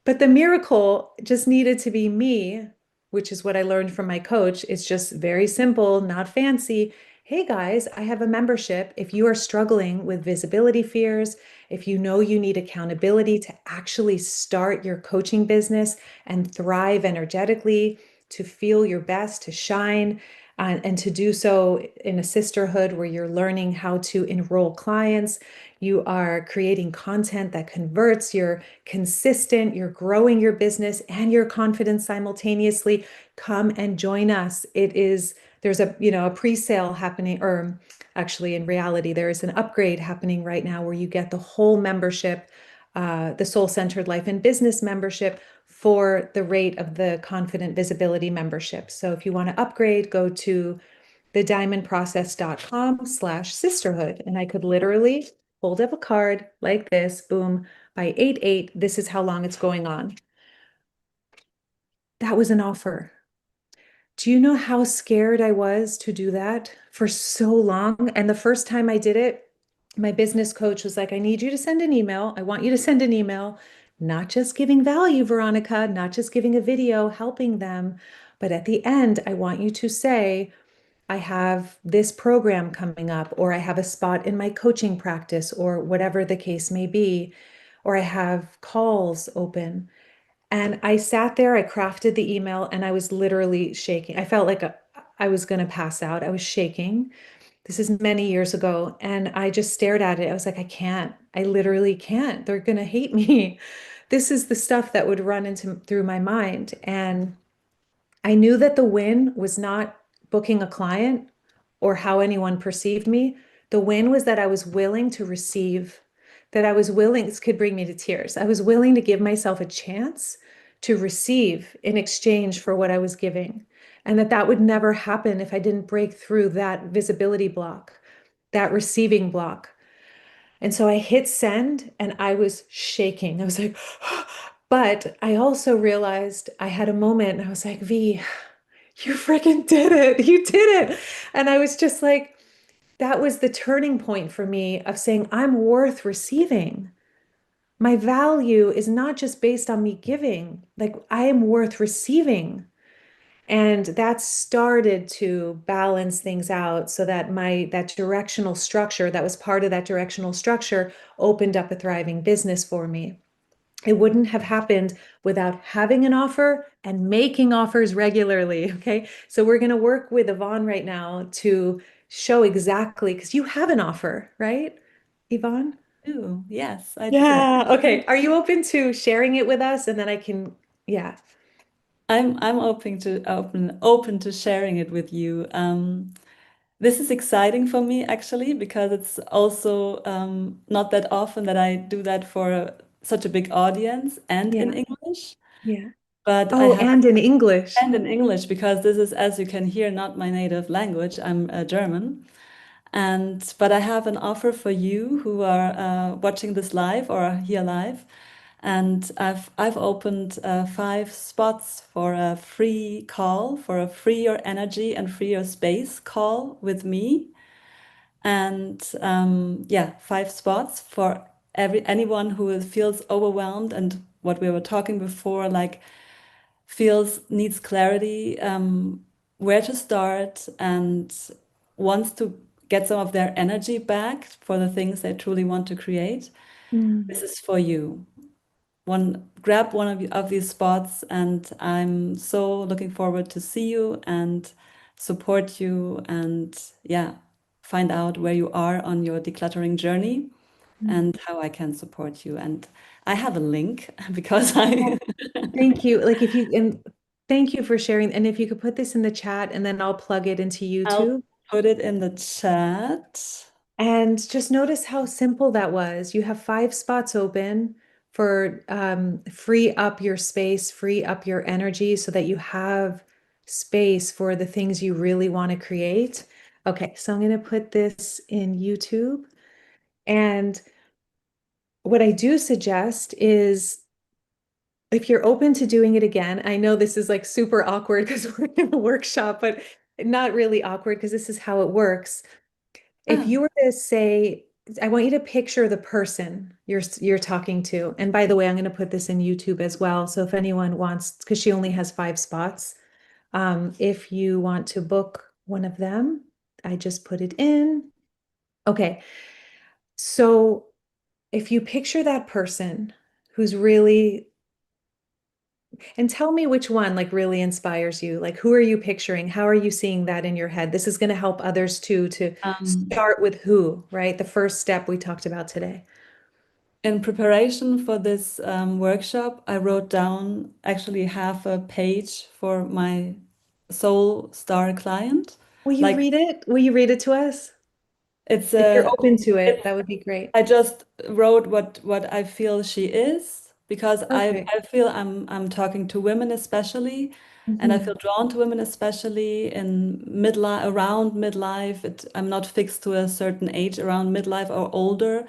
but the miracle just needed to be me, which is what I learned from my coach. It's just very simple, not fancy. Hey guys, I have a membership. If you are struggling with visibility fears, if you know you need accountability to actually start your coaching business and thrive energetically, to feel your best, to shine, and to do so in a sisterhood where you're learning how to enroll clients, you are creating content that converts, you're consistent, you're growing your business and your confidence simultaneously, come and join us. There's a pre-sale happening, or actually in reality, there is an upgrade happening right now where you get the whole membership, the Soul-Centered Life and Business membership for the rate of the Confident Visibility membership. So if you want to upgrade, go to thediamondprocess.com/sisterhood. And I could literally hold up a card like this, boom, by 8/8, this is how long it's going on. That was an offer. Do you know how scared I was to do that for so long? And the first time I did it, my business coach was like, I need you to send an email. I want you to send an email, not just giving value, Veronica, not just giving a video, helping them, but at the end, I want you to say, I have this program coming up, or I have a spot in my coaching practice, or whatever the case may be, or I have calls open. And I sat there, I crafted the email, and I was literally shaking. I felt like I was going to pass out. I was shaking. This is many years ago. And I just stared at it. I was like, I can't. I literally can't. They're going to hate me. This is the stuff that would run into through my mind. And I knew that the win was not booking a client or how anyone perceived me. The win was that I was willing to receive, that I was willing, this could bring me to tears. I was willing to give myself a chance to receive in exchange for what I was giving. And that would never happen if I didn't break through that visibility block, that receiving block. And so I hit send and I was shaking. I was like, but I also realized I had a moment and I was like, V, you freaking did it. You did it. And I was just like, that was the turning point for me of saying, I'm worth receiving. My value is not just based on me giving, like, I am worth receiving. And that started to balance things out so that that directional structure, that was part of that directional structure, opened up a thriving business for me. It wouldn't have happened without having an offer and making offers regularly. Okay. So we're going to work with Yvonne right now to show exactly, because you have an offer, right, Yvonne? Ooh, yes, I do. Yeah. Okay. Are you open to sharing it with us? And then I can, yeah. I'm open to sharing it with you. This is exciting for me actually because it's also not that often that I do that for such a big audience and in Yeah. English. Yeah. But I Oh, have and in English. and in English because this is, as you can hear, not my native language. I'm German. And but I have an offer for you who are watching this live or are here live. And I've opened 5 spots for a free call, for a free your energy and free your space call with me. And yeah, 5 spots for anyone who feels overwhelmed and what we were talking before, like feels needs clarity, where to start, and wants to get some of their energy back for the things they truly want to create. Mm. This is for you. Grab one of these spots, and I'm so looking forward to see you and support you and yeah, find out where you are on your decluttering journey Mm. and how I can support you. And I have a link because I Thank you. Like if you and thank you for sharing. And if you could put this in the chat and then I'll plug it into I'll YouTube. put it in the chat. And just notice how simple that was. You have 5 spots open for free up your space, free up your energy so that you have space for the things you really want to create. Okay, so I'm going to put this in YouTube. And what I do suggest is if you're open to doing it again, I know this is like super awkward because we're in a workshop, but not really awkward because this is how it works. If Ah, you were to say, I want you to picture the person you're talking to. And by the way, I'm going to put this in YouTube as well. So if anyone wants, because she only has 5 spots, if you want to book one of them, I just put it in. Okay. So if you picture that person who's really, and tell me which one like really inspires you. Like who are you picturing? How are you seeing that in your head? This is going to help others too to um, start with who, right? The first step we talked about today. in preparation for this workshop, I wrote down actually half a page for my soul star client. Will you Like read it? Will you read it to us? it's If you're a open to it, it's that would be great. I just wrote what I feel she is because Perfect. I feel I'm talking to women especially, and I Hmm. feel drawn to women especially in midlife, around midlife. I'm not fixed to a certain age, around midlife or older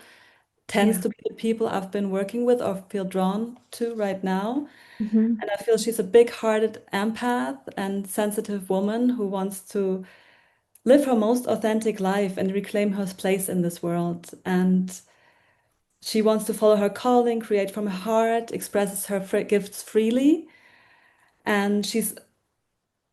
tends Yeah. to be the people I've been working with or feel drawn to right now. Hmm. And I feel she's a big-hearted empath and sensitive woman who wants to live her most authentic life and reclaim her place in this world. And she wants to follow her calling, create from her heart, expresses her gifts freely. And she's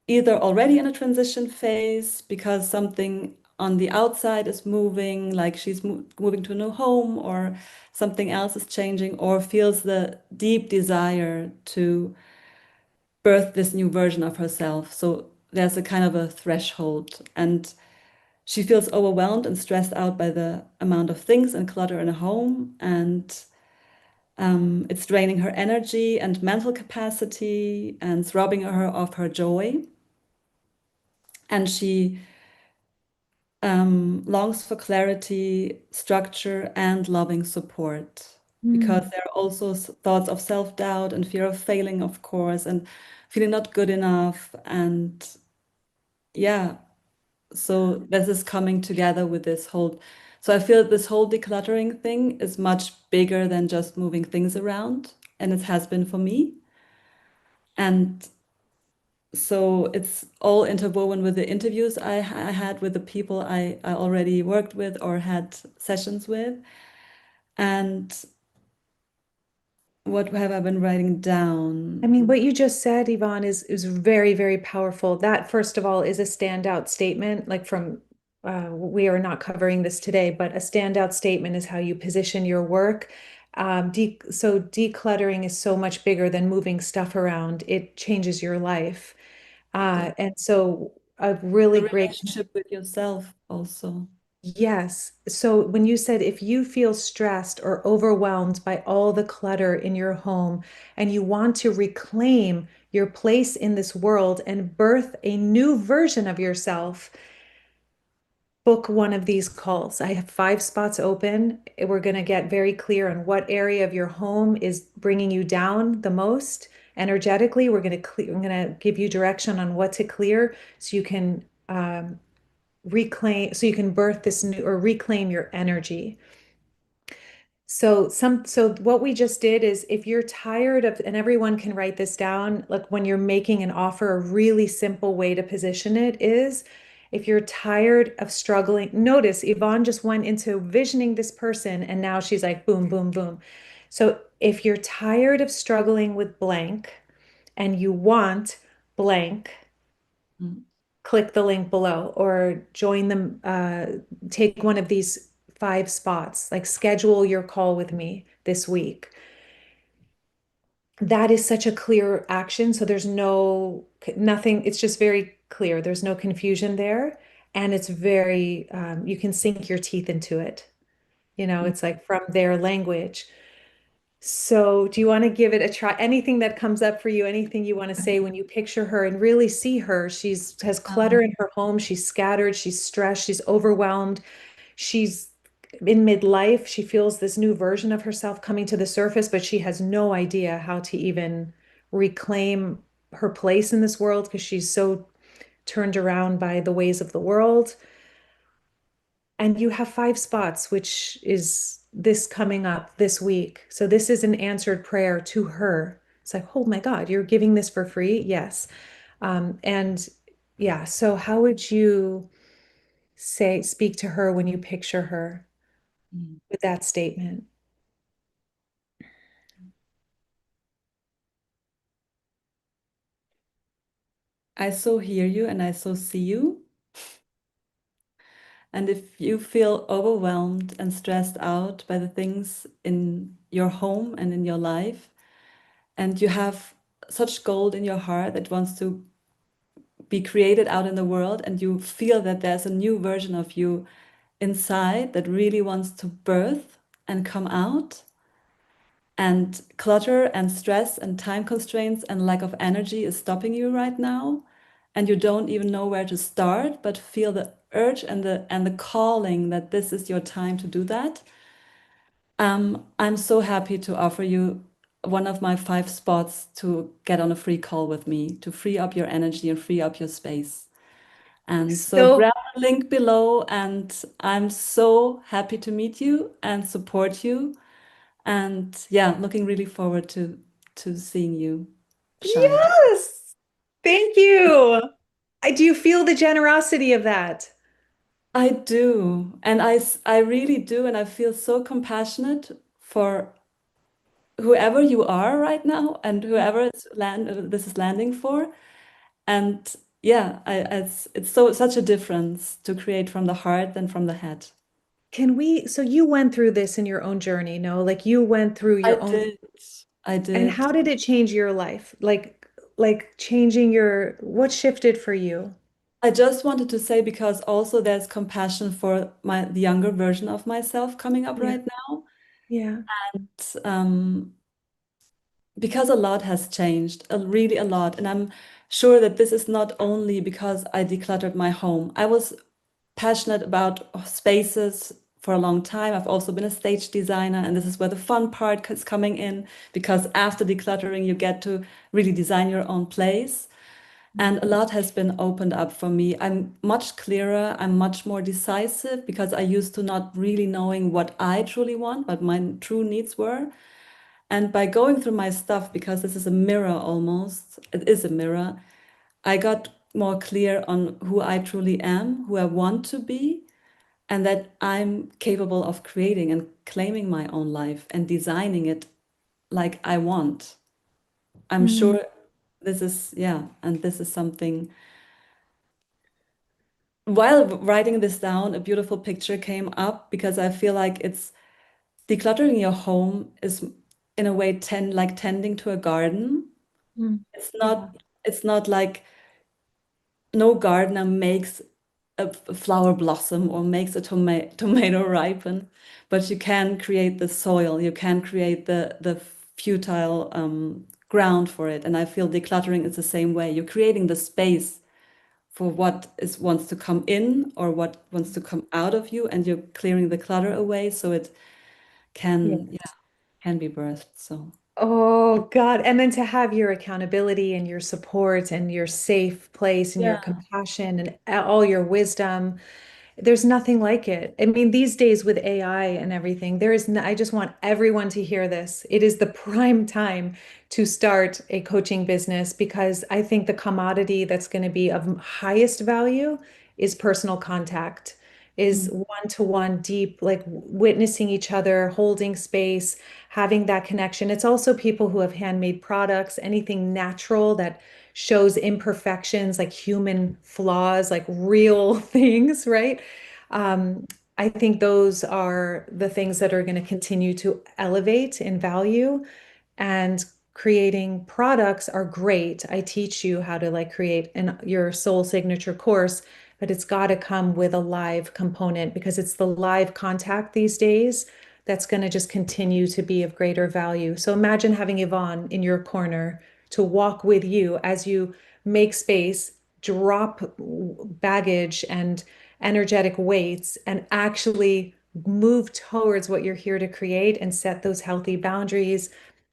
either already in a transition phase because something on the outside is moving, like she's moving to a new home, or something else is changing, or feels the deep desire to birth this new version of herself. So there's a kind of a threshold. And she feels overwhelmed and stressed out by the amount of things and clutter in a home, and it's draining her energy and mental capacity, and it's robbing her of her joy. And she longs for clarity, structure, and loving support, because Mm. there are also thoughts of self-doubt and fear of failing, of course, and feeling not good enough. And yeah, so this is coming together with this whole. So I feel this whole decluttering thing is much bigger than just moving things around, and it has been for me. And so it's all interwoven with the interviews I had with the people I already worked with or had sessions with. And what have I been writing I down? mean, what you just said, Yvonne, is very, very powerful. That, first of all, is a standout statement. Like from, we are not covering this today, but a standout statement is how you position your work. So decluttering is so much bigger than moving stuff around. It changes your life. Yeah. And so a really The great. relationship with yourself also. Yes. So when you said if you feel stressed or overwhelmed by all the clutter in your home and you want to reclaim your place in this world and birth a new version of yourself, book one of these calls. I have 5 spots open. We're going to get very clear on what area of your home is bringing you down the most energetically. I'm going to give you direction on what to clear so you can reclaim, so you can birth this new or reclaim your energy. So what we just did is if you're tired of, and everyone can write this down, like when you're making an offer, a really simple way to position it is if you're tired of struggling, notice Yvonne just went into visioning this person and now she's like boom, boom, boom. So if you're tired of struggling with blank and you want blank, Mm. click the link below or join them, take one of these 5 spots, like schedule your call with me this week. That is such a clear action. So there's nothing, it's just very clear. There's no confusion there. And it's very, you can sink your teeth into it. Mm. It's like from their language. So, do you want to give it a try? Anything that comes up for you, anything you want to say when you picture her and really see her? She's has clutter Um, in her home. She's scattered. She's stressed. She's overwhelmed. She's in midlife. She feels this new version of herself coming to the surface, but she has no idea how to even reclaim her place in this world because she's so turned around by the ways of the world. And you have 5 spots, which is this coming up this week. So this is an answered prayer to her. It's like, oh my God, you're giving this for free? Yes. And yeah, so how would you speak to her when you picture her mm. with that statement? I so hear you and I so see you. And if you feel overwhelmed and stressed out by the things in your home and in your life, and you have such gold in your heart that wants to be created out in the world, and you feel that there's a new version of you inside that really wants to birth and come out, and clutter and stress and time constraints and lack of energy is stopping you right now, and you don't even know where to start, but feel the urge and the calling that this is your time to do that. I'm so happy to offer you one of my 5 spots to get on a free call with me to free up your energy and free up your space. And so So grab the link below, and I'm so happy to meet you and support you. And yeah, looking really forward to seeing you shine. yes, thank you. Do you feel the generosity of that? I do, and I really do, and I feel so compassionate for whoever you are right now and whoever this is landing for. And yeah, it's so such a difference to create from the heart than from the head. So you went through this in your own journey, no? Like you went through I your own, did. I and did. how did it change your life? Like changing what shifted for you? I just wanted to say because also there's compassion for the younger version of myself coming up Yeah. right now. Yeah. Um, because a lot has changed, really a lot. And I'm sure that this is not only because I decluttered my home. I was passionate about spaces for a long time. I've also been a stage designer, and this is where the fun part is coming in because after decluttering, you get to really design your own place. And a lot has been opened up for me. I'm much clearer, I'm much more decisive because I used to not really knowing what I truly want, what my true needs were. And by going through my stuff, because this is a mirror almost, it is a mirror, I got more clear on who I truly am, who I want to be, and that I'm capable of creating and claiming my own life and designing it like I want. I'm Mm, sure this is, yeah, and this is something. While writing this down, a beautiful picture came up because I feel like it's decluttering your home is in a way like tending to a garden. mm. It's Yeah. not like no gardener makes a flower blossom or makes a tomato ripen, but you can create the soil, you can create the fertile ground for it. And I feel decluttering is the same way. You're creating the space for what is wants to come in or what wants to come out of you, and you're clearing the clutter away so it can, yeah, Yes. can be birthed. So Oh God. And then to have your accountability and your support and your safe place and your yeah. compassion and all your wisdom. There's nothing like it. I mean, these days with AI and everything, there is, I just want everyone to hear this. It is the prime time to start a coaching business because I think the commodity that's going to be of highest value is personal contact, is Mm. one-to-one deep, like witnessing each other, holding space, having that connection. It's also people who have handmade products, anything natural that shows imperfections, like human flaws, like real things, right? Um, I think those are the things that are going to continue to elevate in value. And creating products are great. I teach you how to like create your soul signature course, but it's got to come with a live component because it's the live contact these days that's going to just continue to be of greater value. So imagine having Yvonne in your corner to walk with you as you make space, drop baggage and energetic weights, and actually move towards what you're here to create and set those healthy boundaries,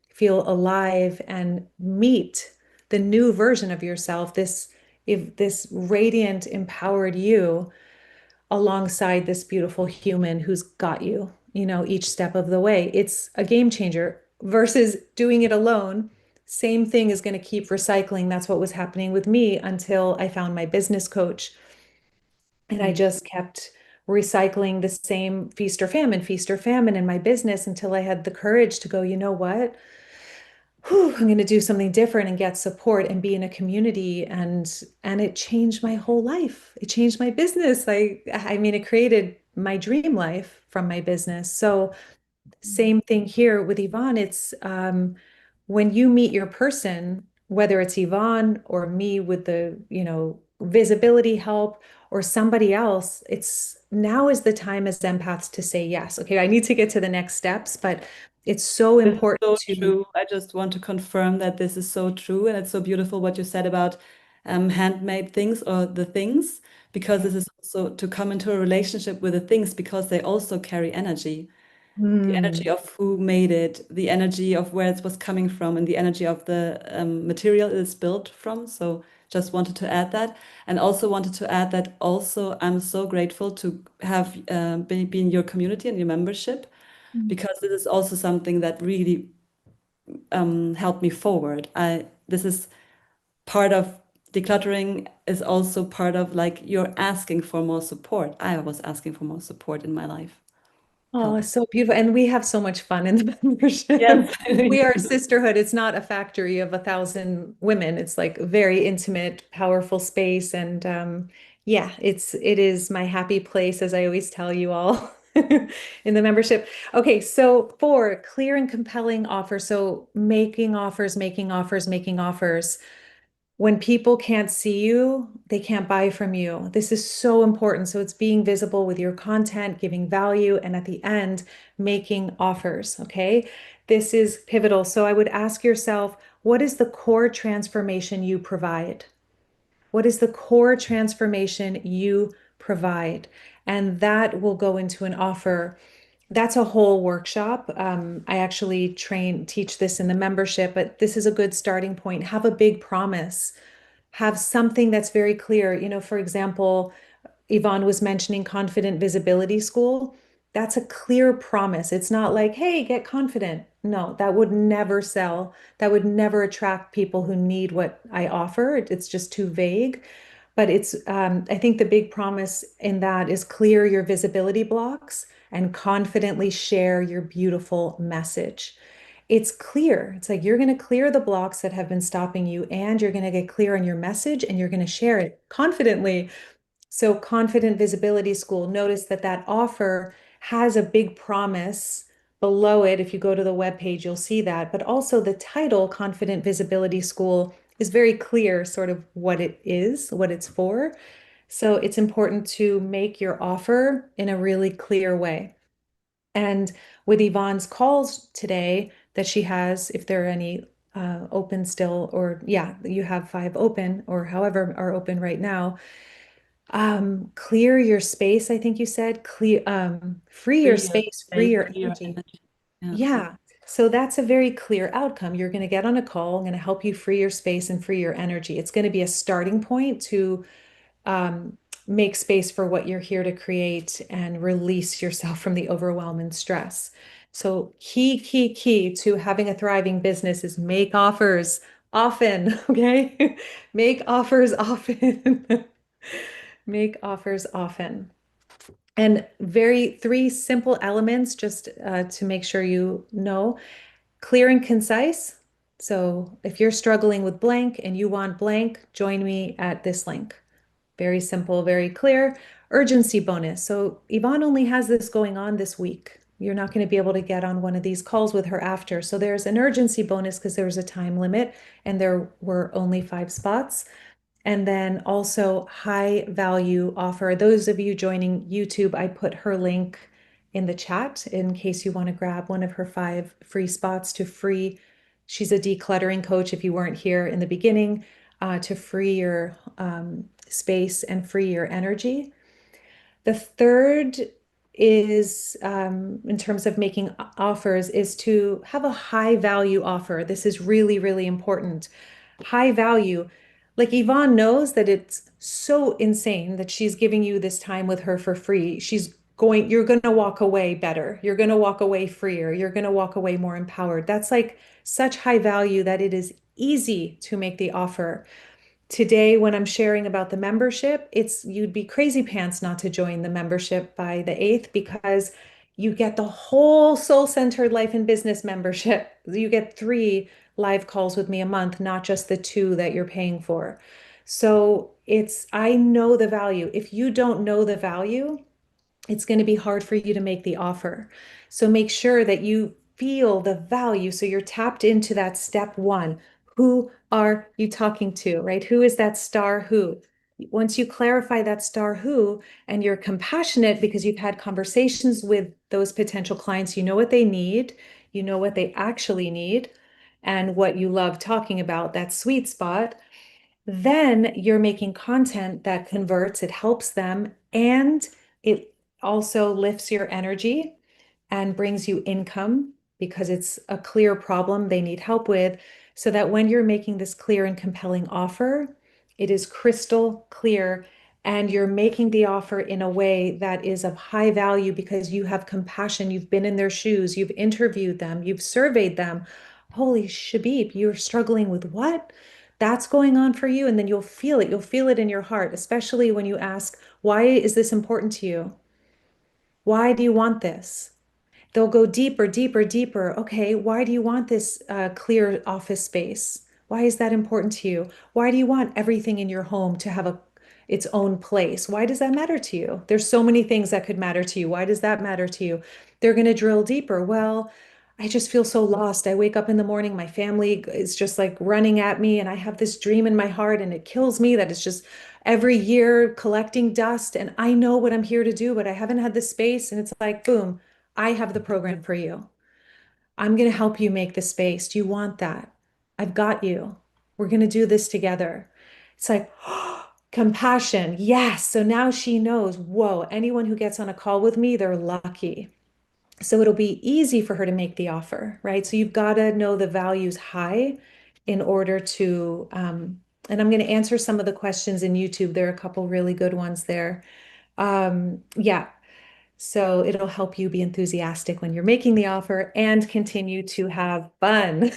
feel alive, and meet the new version of yourself, this radiant, empowered you alongside this beautiful human who's got you, each step of the way. It's a game changer versus doing it alone. Same thing is going to keep recycling. That's what was happening with me until I found my business coach. And I Mm. just kept recycling the same feast or famine in my business until I had the courage to go, you know what? Whew, I'm going to do something different and get support and be in a community, and it changed my whole life. It changed my business. I mean it created my dream life from my business. So same thing here with Yvonne. It's when you meet your person, whether it's Yvonne or me with the, visibility help or somebody else, it's now is the time as empaths to say yes. Okay, I need to get to the next steps, but it's so This is important so to. true. I just want to confirm that this is so true. And it's so beautiful what you said about handmade things or the things, because Yeah. this is also to come into a relationship with the things because they also carry energy. The Mm, energy of who made it, the energy of where it was coming from, and the energy of the material it is built from. So just wanted to add that. And also wanted to add that also I'm so grateful to have be in your community and your membership mm. because this is also something that really helped me forward. This is part of decluttering is also part of like you're asking for more support. I was asking for more support in my life. Oh, Help. so beautiful. And we have so much fun in the membership. Yes, we We are a do. sisterhood. It's not a factory of 1,000 women. It's like a very intimate, powerful space. And yeah, it is my happy place, as I always tell you all in the membership. Okay, so for clear and compelling offers, so making offers, making offers, making offers. when people can't see you, they can't buy from you. This is so important. So it's being visible with your content, giving value, and at the end, making offers. Okay. This is pivotal. So I would ask yourself, what is the core transformation you provide? What is the core transformation you provide? And that will go into an offer. That's a whole workshop. I actually teach this in the membership, but this is a good starting point. Have a big promise. Have something that's very clear. For example, Yvonne was mentioning confident visibility school. That's a clear promise. It's not like, hey, get confident. No, that would never sell. That would never attract people who need what I offer. It's just too vague. But I think the big promise in that is clear your visibility blocks and confidently share your beautiful message. It's clear. It's like you're going to clear the blocks that have been stopping you, and you're going to get clear on your message, and you're going to share it confidently. So Confident Visibility School, notice that that offer has a big promise below it. If you go to the webpage, you'll see that. But also the title, Confident Visibility School, is very clear, sort of what it is, what it's for. So it's important to make your offer in a really clear way. And with Yvonne's calls today that she has, if there are any open still, or yeah, you have 5 open, or however are open right now. Clear your space, I think you said. Free your Free your space, free space, your free your energy. energy. Yeah. Yeah. So that's a very clear outcome. You're going to get on a call. I'm going to help you free your space and free your energy. It's going to be a starting point to um, make space for what you're here to create and release yourself from the overwhelm and stress. So key to having a thriving business is make offers often, okay? Make offers often. Make offers often. And very 3 simple elements just to make sure you know. Clear and concise. So if you're struggling with blank and you want blank, join me at this link. Very simple, very clear. Urgency bonus. So Yvonne only has this going on this week. You're not going to be able to get on one of these calls with her after. So there's an urgency bonus because there was a time limit and there were only 5 spots. And then also high value offer. Those of you joining YouTube, I put her link in the chat in case you want to grab one of her 5 free spots to free. She's a decluttering coach if you weren't here in the beginning, to free your space and free your energy. The third is, in terms of making offers, is to have a high value offer. This is really, really important. High value. Like Yvonne knows that it's so insane that she's giving you this time with her for free. You're going to walk away better. You're going to walk away freer. You're going to walk away more empowered. That's like such high value that it is easy to make the offer. Today, when I'm sharing about the membership, you'd be crazy pants not to join the membership by the 8th because you get the whole soul-centered life and business membership. You get 3 live calls with me a month, not just the 2 that you're paying for. So I know the value. If you don't know the value, it's going to be hard for you to make the offer. So make sure that you feel the value. So you're tapped into that step 1. Who are you talking to, right? Who is that star who? Once you clarify that star who and you're compassionate because you've had conversations with those potential clients, you know what they need, you know what they actually need, and what you love talking about, that sweet spot. Then you're making content that converts, it helps them, and it also lifts your energy and brings you income because it's a clear problem they need help with. So that when you're making this clear and compelling offer, it is crystal clear and you're making the offer in a way that is of high value because you have compassion. You've been in their shoes, you've interviewed them, you've surveyed them. Holy Shabib, you're struggling with what? That's going on for you. And then you'll feel it. You'll feel it in your heart, especially when you ask, why is this important to you? Why do you want this? They'll go deeper, deeper, deeper. Okay, why do you want this clear office space? Why is that important to you? Why do you want everything in your home to have its own place? Why does that matter to you? There's so many things that could matter to you. Why does that matter to you? They're going to drill deeper. Well, I just feel so lost. I wake up in the morning, my family is just like running at me, and I have this dream in my heart, and it kills me that it's just every year collecting dust. And I know what I'm here to do, but I haven't had the space. And it's like, boom, I have the program for you. I'm going to help you make the space. Do you want that? I've got you. We're going to do this together. It's like, compassion. Yes. So now she knows, whoa, anyone who gets on a call with me, they're lucky. So it'll be easy for her to make the offer, right? So you've got to know the values high in order to, and I'm going to answer some of the questions in YouTube. There are a couple really good ones there. Yeah. So it'll help you be enthusiastic when you're making the offer and continue to have fun,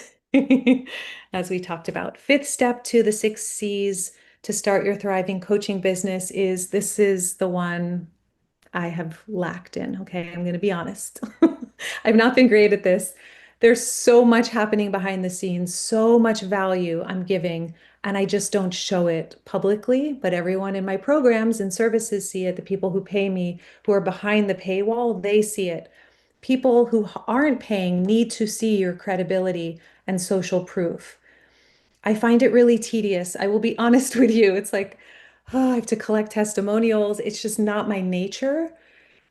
as we talked about. Fifth step to the 6 C's to start your thriving coaching business is this is the one I have lacked in. Okay, I'm going to be honest. I've not been great at this. There's so much happening behind the scenes, so much value I'm giving, and I just don't show it publicly. But everyone in my programs and services see it. The people who pay me, who are behind the paywall, they see it. People who aren't paying need to see your credibility and social proof. I find it really tedious. I will be honest with you. It's like, oh, I have to collect testimonials. It's just not my nature.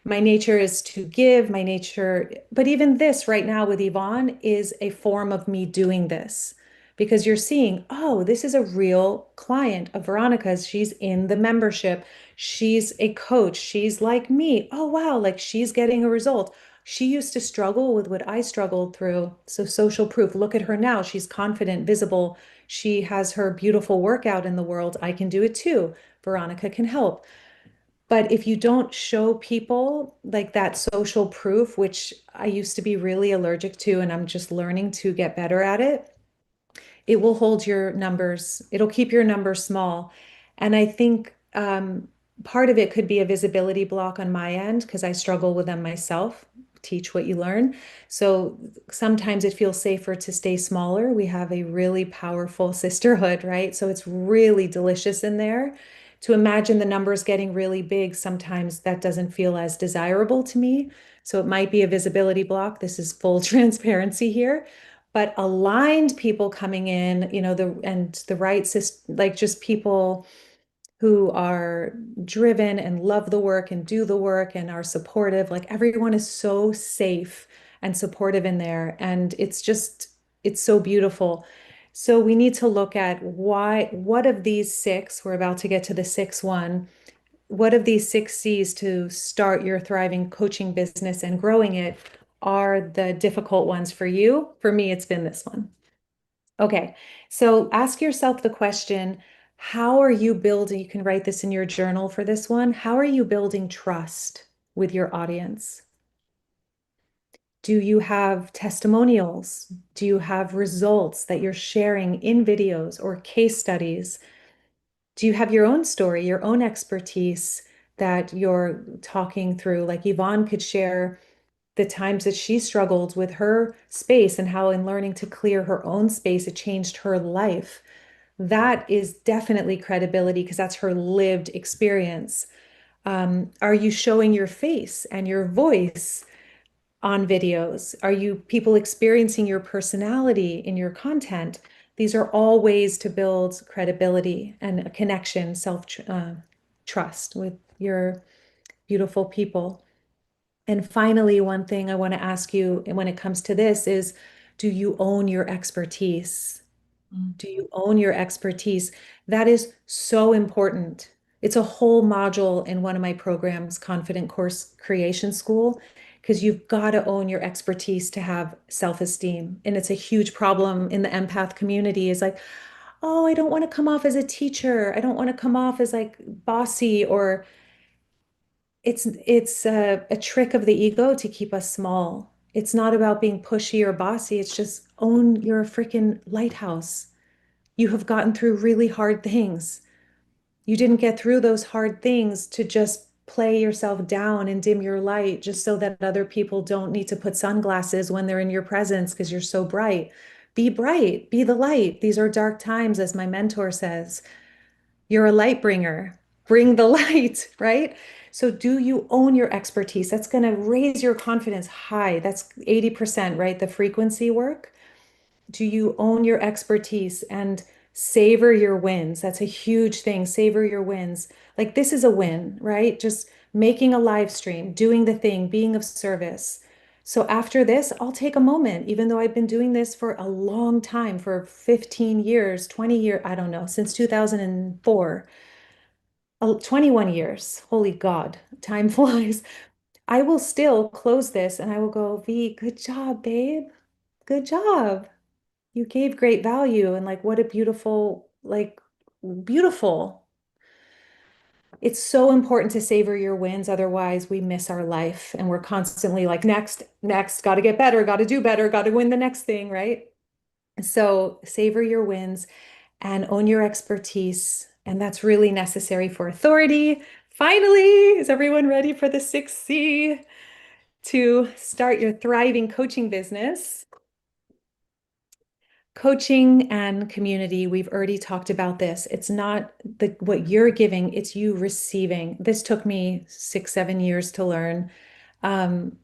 My nature is to give, my nature, but even this right now with Yvonne is a form of me doing this because you're seeing, oh, this is a real client of Veronica's. She's in the membership. She's a coach. She's like me. Oh, wow, like she's getting a result. She used to struggle with what I struggled through. So, social proof. Look at her now. She's confident, visible. She has her beautiful workout in the world. I can do it too. Veronica can help. But if you don't show people like that social proof, which I used to be really allergic to, and I'm just learning to get better at it, it will hold your numbers. It'll keep your numbers small. And I think part of it could be a visibility block on my end because I struggle with them myself. Teach what you learn. So sometimes it feels safer to stay smaller. We have a really powerful sisterhood, right? So it's really delicious in there. To imagine the numbers getting really big, sometimes that doesn't feel as desirable to me. So it might be a visibility block. This is full transparency here, but aligned people coming in, the right like just people who are driven and love the work and do the work and are supportive. Like everyone is so safe and supportive in there. And it's so beautiful. So we need to look at what of these six, we're about to get to the sixth one, what of these 6 C's to start your thriving coaching business and growing it are the difficult ones for you? For me, it's been this one. Okay, so ask yourself the question, how are you building? You can write this in your journal for this one. How are you building trust with your audience? Do you have testimonials? Do you have results that you're sharing in videos or case studies? Do you have your own story, your own expertise that you're talking through? Like Yvonne could share the times that she struggled with her space and how, in learning to clear her own space, it changed her life. That is definitely credibility because that's her lived experience. Are you showing your face and your voice on videos? Are you people experiencing your personality in your content? These are all ways to build credibility and a connection, self trust with your beautiful people. And finally, one thing I want to ask you when it comes to this is, do you own your expertise? Mm. Do you own your expertise? That is so important. It's a whole module in one of my programs, Confident Course Creation School, because you've got to own your expertise to have self-esteem. And it's a huge problem in the empath community is like, oh, I don't want to come off as a teacher. I don't want to come off as like bossy or it's a trick of the ego to keep us small. It's not about being pushy or bossy. It's just own you're a freaking lighthouse. You have gotten through really hard things. You didn't get through those hard things to just play yourself down and dim your light just so that other people don't need to put sunglasses when they're in your presence because you're so bright. Be bright, be the light. These are dark times, as my mentor says. You're a light bringer. bring the light, right? So do you own your expertise? That's going to raise your confidence high. That's 80%, right? The frequency work. Do you own your expertise and savor your wins? That's a huge thing. Savor your wins. Like this is a win, right? Just making a live stream, doing the thing, being of service. So after this, I'll take a moment, even though I've been doing this for a long time, for 15 years, 20 years, I don't know, since 2004, 21 years. Holy God, time flies. I will still close this and I will go, V, good job, babe. Good job. You gave great value and like what a beautiful, like beautiful. It's so important to savor your wins. Otherwise, we miss our life and we're constantly like, next, next, got to get better, got to do better, got to win the next thing, right? So savor your wins and own your expertise. And that's really necessary for authority. Finally, is everyone ready for the 6C to start your thriving coaching business? Coaching and community, we've already talked about this. It's not the what you're giving, it's you receiving. This took me 6, 7 years to learn. Um,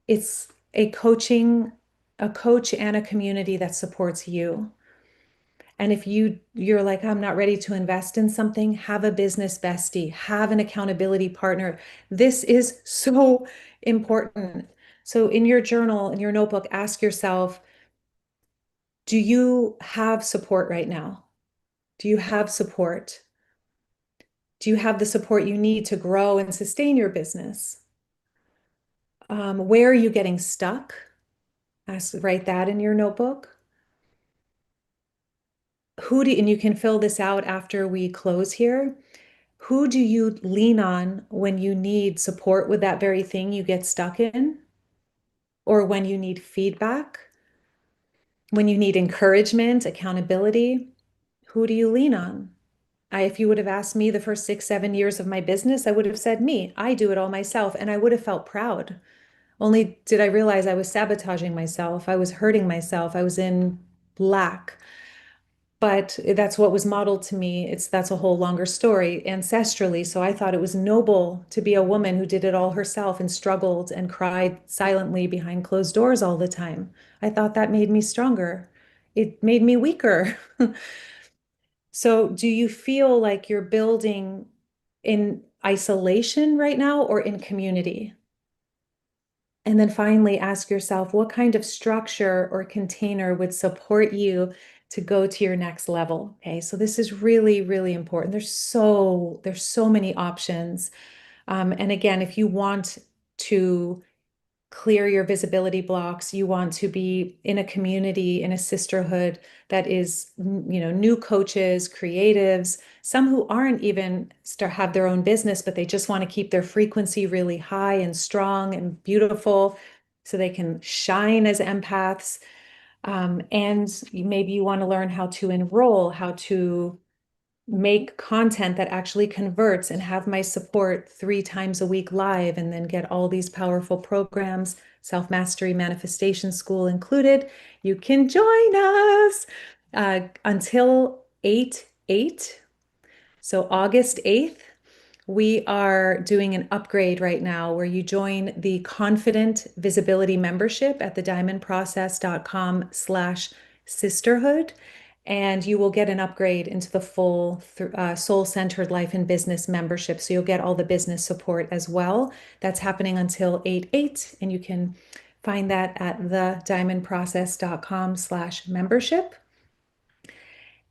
it's a coach and a community that supports you. And if you're like, I'm not ready to invest in something, have a business bestie, have an accountability partner. This is so important. So in your journal, in your notebook, ask yourself, do you have support right now? Do you have support? Do you have the support you need to grow and sustain your business? Where are you getting stuck? Write that in your notebook. And you can fill this out after we close here. Who do you lean on when you need support with that very thing you get stuck in? Or when you need feedback? When you need encouragement, accountability? Who do you lean on? If you would have asked me the first 6, 7 years of my business, I would have said me. I do it all myself, and I would have felt proud. Only did I realize I was sabotaging myself. I was hurting myself. I was in lack. But that's what was modeled to me. That's a whole longer story ancestrally. So I thought it was noble to be a woman who did it all herself and struggled and cried silently behind closed doors all the time. I thought that made me stronger. It made me weaker. So, do you feel like you're building in isolation right now or in community? And then finally, ask yourself what kind of structure or container would support you to go to your next level? Okay, so this is really, really important. There's so many options. And again, if you want to clear your visibility blocks. You want to be in a community, in a sisterhood that is, new coaches, creatives, some who aren't even have their own business, but they just want to keep their frequency really high and strong and beautiful so they can shine as empaths. And maybe you want to learn how to enroll, how to make content that actually converts and have my support 3 times a week live and then get all these powerful programs, self-mastery manifestation school included. You can join us until 8/8. So August 8th, we are doing an upgrade right now where you join the Confident Visibility membership at thediamondprocess.com/sisterhood. And you will get an upgrade into the full soul-centered life and business membership. So you'll get all the business support as well. That's happening until 8/8. And you can find that at thediamondprocess.com/membership.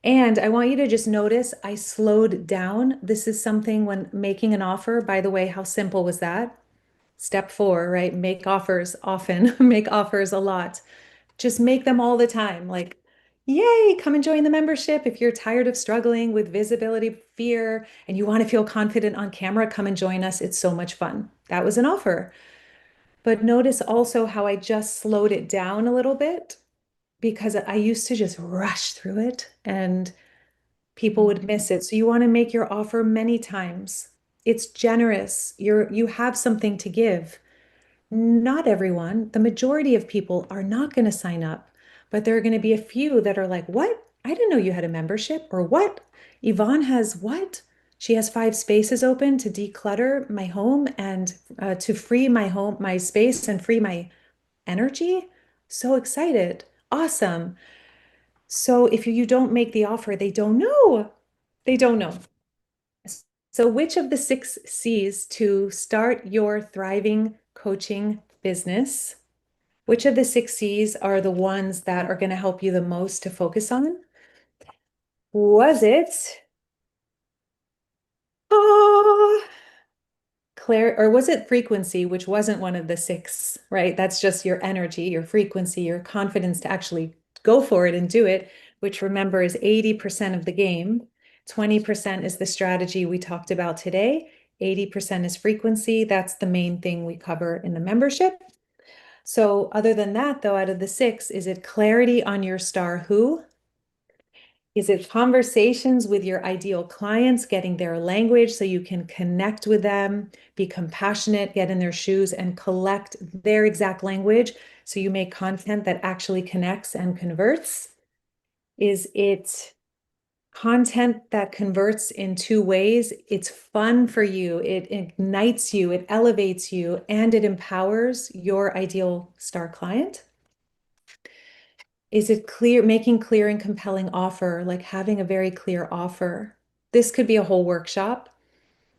And I want you to just notice I slowed down. This is something when making an offer. By the way, how simple was that? Step 4, right? Make offers often, make offers a lot. Just make them all the time. Like, yay, come and join the membership. If you're tired of struggling with visibility fear and you want to feel confident on camera, come and join us. It's so much fun. That was an offer. But notice also how I just slowed it down a little bit because I used to just rush through it and people would miss it. So you want to make your offer many times. It's generous. You have something to give. Not everyone, the majority of people are not going to sign up, but there are going to be a few that are like, "What? I didn't know you had a membership." Or "What? Yvonne has what? She has 5 spaces open to declutter my home and to free my home, my space, and free my energy. So excited. Awesome. So if you don't make the offer, they don't know. They don't know. So, which of the 6 C's to start your thriving coaching business? Which of the 6 C's are the ones that are going to help you the most to focus on? Was it oh, Claire, or was it frequency, which wasn't one of the 6, right? That's just your energy, your frequency, your confidence to actually go for it and do it, which remember is 80% of the game. 20% is the strategy we talked about today. 80% is frequency. That's the main thing we cover in the membership. So, other than that, though, out of the 6, is it clarity on your star who? Is it conversations with your ideal clients, getting their language so you can connect with them, be compassionate, get in their shoes, and collect their exact language so you make content that actually connects and converts? Is it content that converts in 2 ways? It's fun for you, it ignites you, it elevates you, and it empowers your ideal star client? Is it clear, making clear and compelling offer, like having a very clear offer? This could be a whole workshop.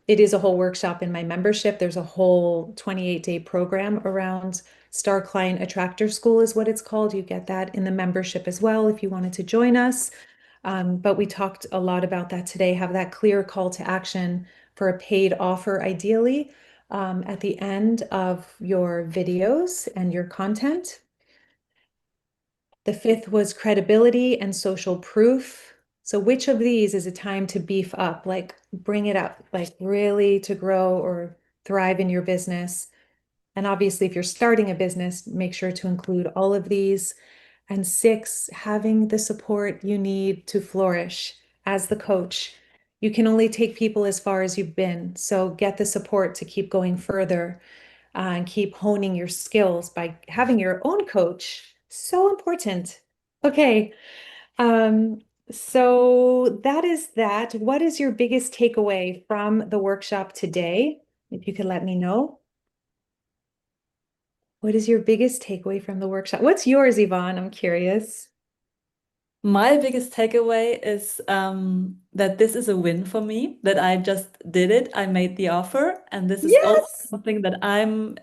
It is a whole workshop in my membership. There's a whole 28-day program around Star Client Attractor School, is what it's called. You get that in the membership as well if you wanted to join us. But we talked a lot about that today. Have that clear call to action for a paid offer, ideally, at the end of your videos and your content. The 5th was credibility and social proof. So which of these is a time to beef up, like bring it up, like really to grow or thrive in your business? And obviously, if you're starting a business, make sure to include all of these. And 6, having the support you need to flourish as the coach. You can only take people as far as you've been. So get the support to keep going further, and keep honing your skills by having your own coach. So important. Okay. Um, so that is that. What is your biggest takeaway from the workshop today? If you could let me know. What is your biggest takeaway from the workshop? What's yours, Yvonne? I'm curious. My biggest takeaway is that this is a win for me, that I just did it. I made the offer, and this is also Yes. something that I'm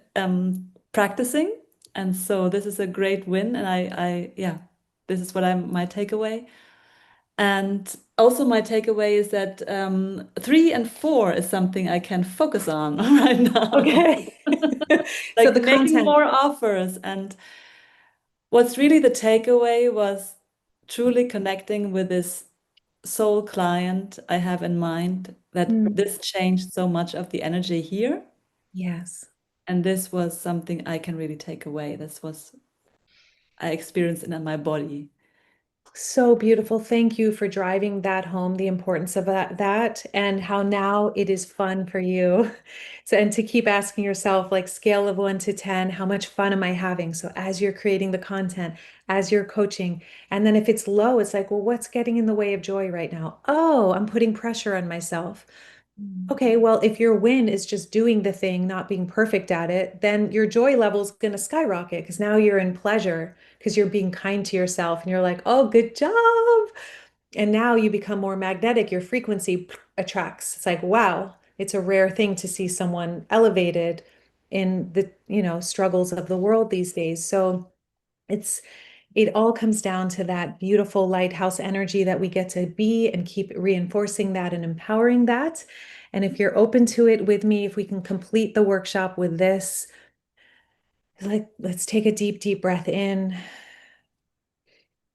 practicing. And so this is a great win. And yeah, this is what my takeaway. And also my takeaway is that 3 and 4 is something I can focus on right now. Okay. So Like the making content. more offers. And what's really the takeaway was truly connecting with this soul client I have in mind, that Mm, this changed so much of the energy here. yes. And this was something I can really take away. This was, I experienced it in my body. So beautiful. Thank you for driving that home, the importance of that and how now it is fun for you. So, and to keep asking yourself, like scale of 1 to 10, how much fun am I having? So as you're creating the content, as you're coaching, and then if it's low, it's like, well, what's getting in the way of joy right now? Oh, I'm putting pressure on myself. Mm. Okay, well, if your win is just doing the thing, not being perfect at it, then your joy level's going to skyrocket because now you're in pleasure because you're being kind to yourself and you're like, oh, good job. And now you become more magnetic. Your frequency attracts. It's like, wow, it's a rare thing to see someone elevated in the, struggles of the world these days. So it's it all comes down to that beautiful lighthouse energy that we get to be and keep reinforcing that and empowering that. And if you're open to it with me, if we can complete the workshop with this, like let's take a deep, deep breath in.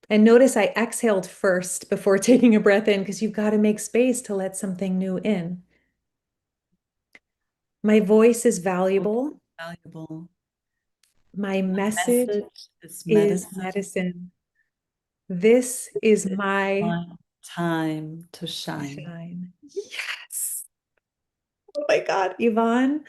And notice I exhaled first before taking a breath in because you've got to make space to let something new in. My voice is So valuable. valuable. My message Message is is medicine. medicine. This is It's my my time to shine. shine. Yes. Oh my God, Yvonne,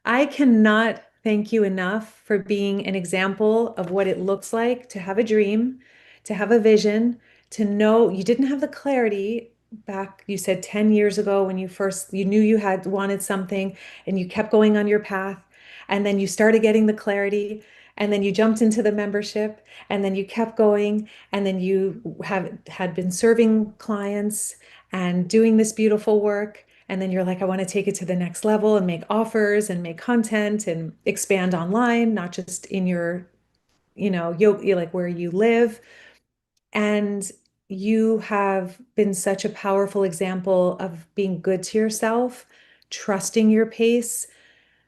I cannot thank you enough for being an example of what it looks like to have a dream, to have a vision, to know you didn't have the clarity. back, you said 10 years ago when you knew you had wanted something and you kept going on your path and then you started getting the clarity and then you jumped into the membership and then you kept going and then you have had been serving clients and doing this beautiful work and then you're like, I want to take it to the next level and make offers and make content and expand online, not just in your, like where you live. And you have been such a powerful example of being good to yourself, trusting your pace,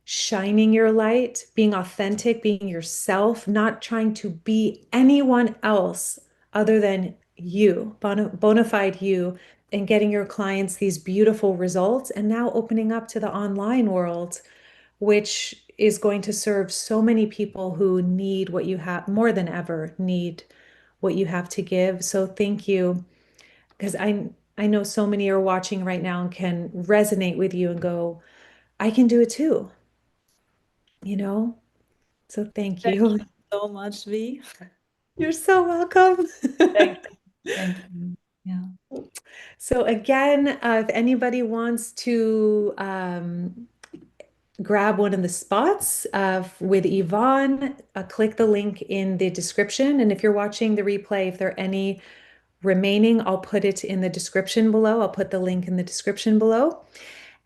shining your light, being authentic, being yourself, not trying to be anyone else other than you, bona fide you, and getting your clients these beautiful results, and now opening up to the online world, which is going to serve so many people who need what you have more than ever need what you have to give. So thank you, because I know so many are watching right now and can resonate with you and go, I can do it too, you know? So thank Thank you. you so much, V. You're so welcome. Thank you. Thank you. Yeah. So again, if anybody wants to grab one of the spots with Yvonne, click the link in the description. And if you're watching the replay, if there are any remaining, I'll put it in the description below. I'll put the link in the description below.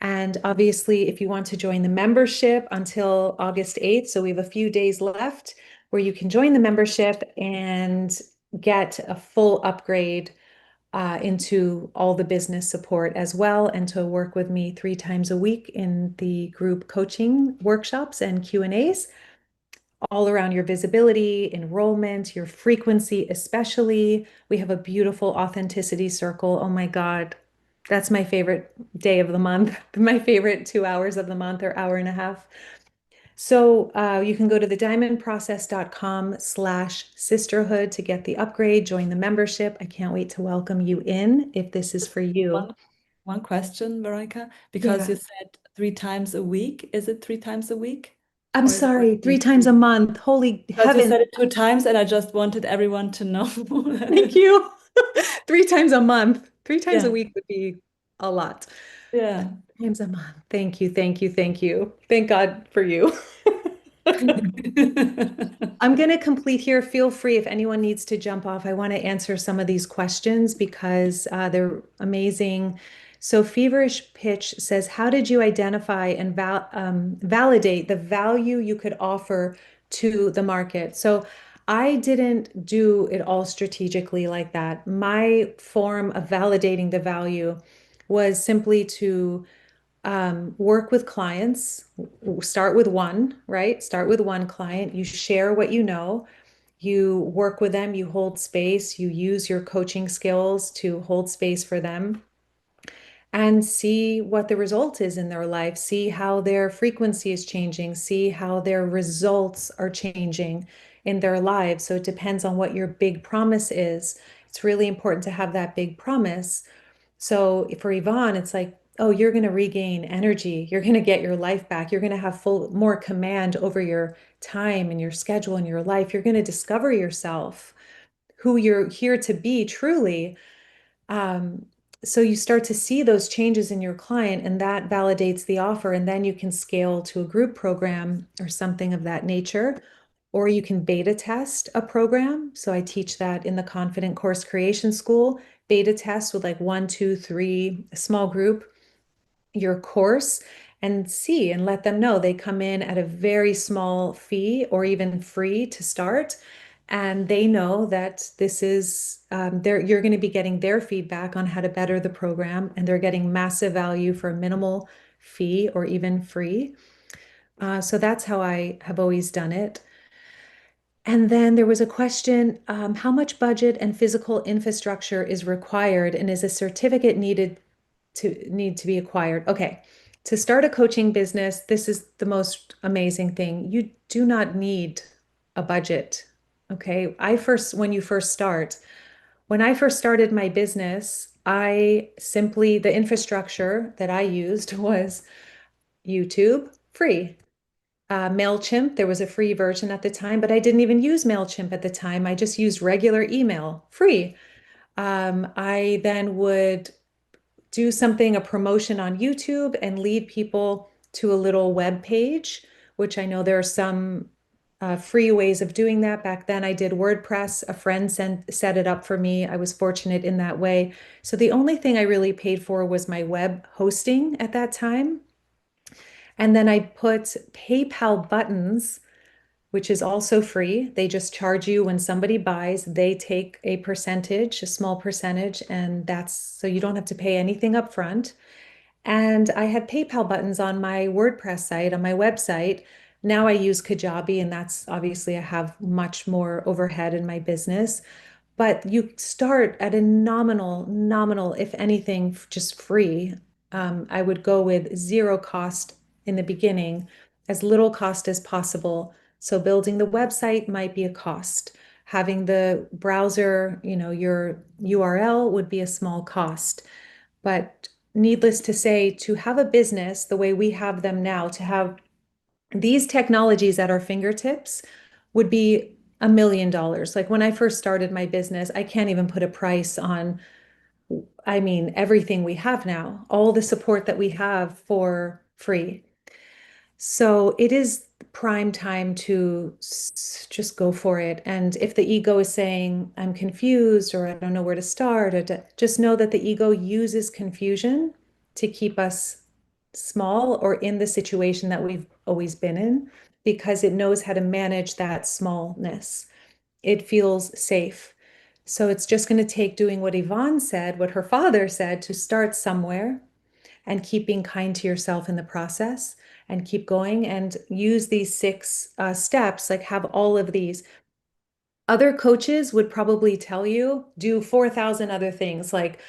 And obviously, if you want to join the membership until August 8th, so we have a few days left where you can join the membership and get a full upgrade into all the business support as well, and to work with me 3 times a week in the group coaching workshops and Q&As all around your visibility, enrollment, your frequency, especially. We have a beautiful authenticity circle. Oh my God, that's my favorite day of the month, my favorite 2 hours of the month or hour and a half. So you can go to thediamondprocess.com/sisterhood to get the upgrade, join the membership. I can't wait to welcome you in if this is for you. One one question, Veronica, because Yeah. you said 3 times a week. Is it 3 times a week? I'm Or is it sorry, three only times three? a month. Holy Because you heaven. said it 2 times, and I just wanted everyone to know. Thank you. 3 times a month. 3 times a Yeah, week would be a lot. yeah. 3 times a month. Thank you, thank you, thank you. Thank God for you. I'm going to complete here. Feel free if anyone needs to jump off. I want to answer some of these questions because they're amazing. So, Feverish Pitch says, how did you identify and validate the value you could offer to the market? So, I didn't do it all strategically like that. My form of validating the value was simply to work with clients, start with one, right? Start with one client. You share what you know. You work with them, you hold space, you use your coaching skills to hold space for them and see what the result is in their life, see how their frequency is changing, see how their results are changing in their lives. So it depends on what your big promise is. It's really important to have that big promise. So for Yvonne, it's like, oh, you're going to regain energy. You're going to get your life back. You're going to have more command over your time and your schedule and your life. You're going to discover yourself, who you're here to be truly. Um, so you start to see those changes in your client, and that validates the offer. And then you can scale to a group program or something of that nature, or you can beta test a program. So I teach that in the Confident Course Creation School. Beta test with like 1, 2, 3, a small group, your course, and see and let them know. They come in at a very small fee or even free to start. And they know that this is you're going to be getting their feedback on how to better the program, and they're getting massive value for a minimal fee or even free. So that's how I have always done it. And then there was a question, how much budget and physical infrastructure is required, and is a certificate need to be acquired? Okay. To start a coaching business, this is the most amazing thing. You do not need a budget. Okay. When I first started my business, the infrastructure that I used was YouTube, free. MailChimp, there was a free version at the time, but I didn't even use MailChimp at the time. I just used regular email, free. I then would do something, a promotion on YouTube, and lead people to a little web page, which I know there are some free ways of doing that. Back then, I did WordPress. A friend set it up for me. I was fortunate in that way. So the only thing I really paid for was my web hosting at that time. And then I put PayPal buttons, which is also free. They just charge you when somebody buys, they take a percentage, a small percentage, and that's so you don't have to pay anything up front. And I had PayPal buttons on my WordPress site, on my website. Now I use Kajabi, and that's obviously I have much more overhead in my business. But you start at a nominal, if anything, just free. I would go with zero cost in the beginning, as little cost as possible. So building the website might be a cost. Having the browser, your URL would be a small cost. But needless to say, to have a business the way we have them now, to have these technologies at our fingertips would be $1 million. Like when I first started my business, I can't even put a price on, I mean, everything we have now, all the support that we have for free. So it is prime time to just go for it. And if the ego is saying, I'm confused or I don't know where to start, or just know that the ego uses confusion to keep us small or in the situation that we've always been in because it knows how to manage that smallness. It feels safe. So it's just going to take doing what Yvonne said, what her father said, to start somewhere and keep being kind to yourself in the process and keep going and use these six steps, like have all of these. Other coaches would probably tell you do 4,000 other things like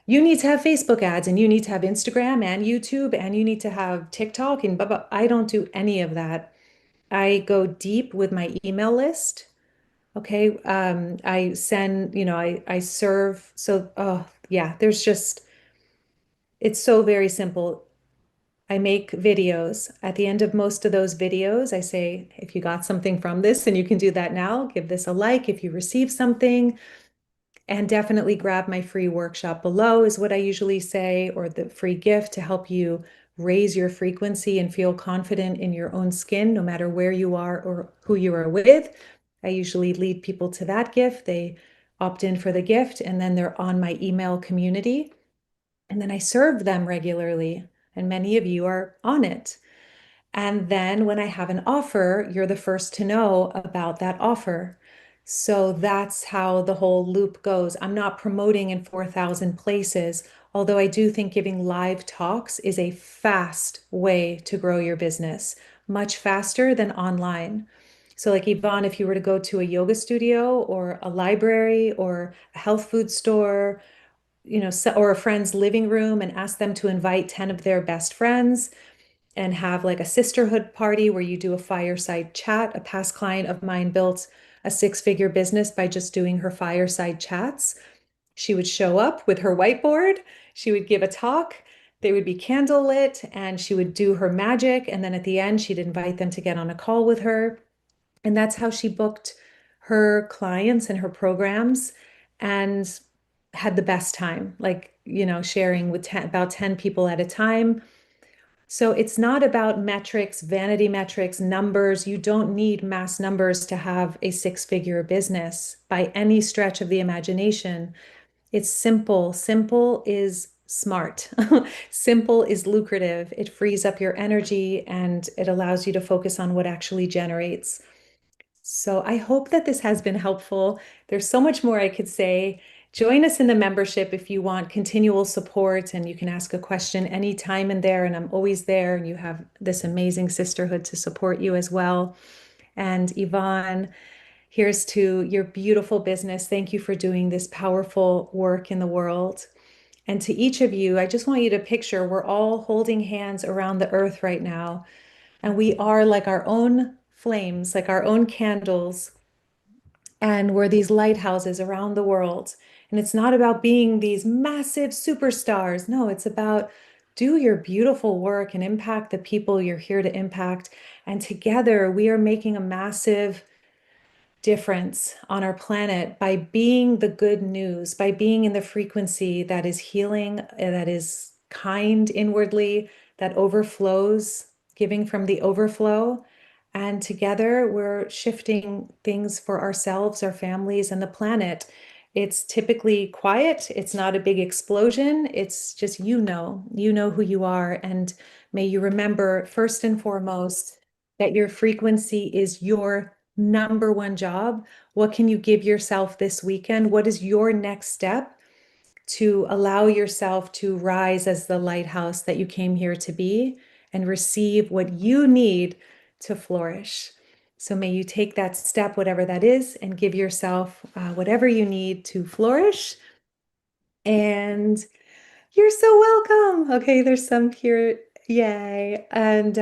you need to have Facebook ads and you need to have Instagram and YouTube and you need to have TikTok and blah, blah. I don't do any of that. I go deep with my email list. Okay. I send, I serve. So, oh, yeah, it's so very simple. I make videos. At the end of most of those videos, I say, if you got something from this, and you can do that now, give this a like if you receive something, and definitely grab my free workshop below, is what I usually say, or the free gift to help you raise your frequency and feel confident in your own skin, no matter where you are or who you are with. I usually lead people to that gift. They opt in for the gift, and then they're on my email community. And then I serve them regularly, and many of you are on it. And then when I have an offer, you're the first to know about that offer. So that's how the whole loop goes. I'm not promoting in 4,000 places, although I do think giving live talks is a fast way to grow your business, much faster than online. So, like Yvonne, if you were to go to a yoga studio or a library or a health food store, or a friend's living room and ask them to invite 10 of their best friends and have like a sisterhood party where you do a fireside chat. A past client of mine built a six-figure business by just doing her fireside chats. She would show up with her whiteboard, she would give a talk, they would be candlelit, and she would do her magic. And then at the end, she'd invite them to get on a call with her. And that's how she booked her clients and her programs and had the best time, like, sharing with about 10 people at a time. So it's not about metrics, vanity metrics, numbers. You don't need mass numbers to have a six-figure business by any stretch of the imagination. It's simple. Simple is smart. Simple is lucrative. It frees up your energy and it allows you to focus on what actually generates. So I hope that this has been helpful. There's so much more I could say. Join us in the membership if you want continual support, and you can ask a question anytime in there, and I'm always there, and you have this amazing sisterhood to support you as well. And Yvonne, here's to your beautiful business. Thank you for doing this powerful work in the world. And to each of you, I just want you to picture we're all holding hands around the earth right now. And we are like our own flames, like our own candles. And we're these lighthouses around the world. And it's not about being these massive superstars. No, it's about do your beautiful work and impact the people you're here to impact. And together we are making a massive difference on our planet by being the good news, by being in the frequency that is healing, that is kind inwardly, that overflows, giving from the overflow. And together we're shifting things for ourselves, our families, and the planet. It's typically quiet. It's not a big explosion. It's just you know who you are. And may you remember, first and foremost, that your frequency is your number one job. What can you give yourself this weekend? What is your next step to allow yourself to rise as the lighthouse that you came here to be and receive what you need to flourish? So may you take that step, whatever that is, and give yourself whatever you need to flourish. And you're so welcome. Okay, there's some here. Yay. And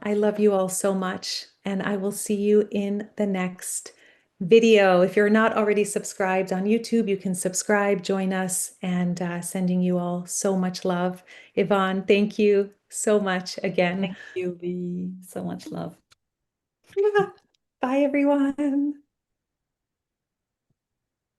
I love you all so much. And I will see you in the next video. If you're not already subscribed on YouTube, you can subscribe, join us, and sending you all so much love. Yvonne, thank you so much again. Thank you, V. So much love. Bye, everyone.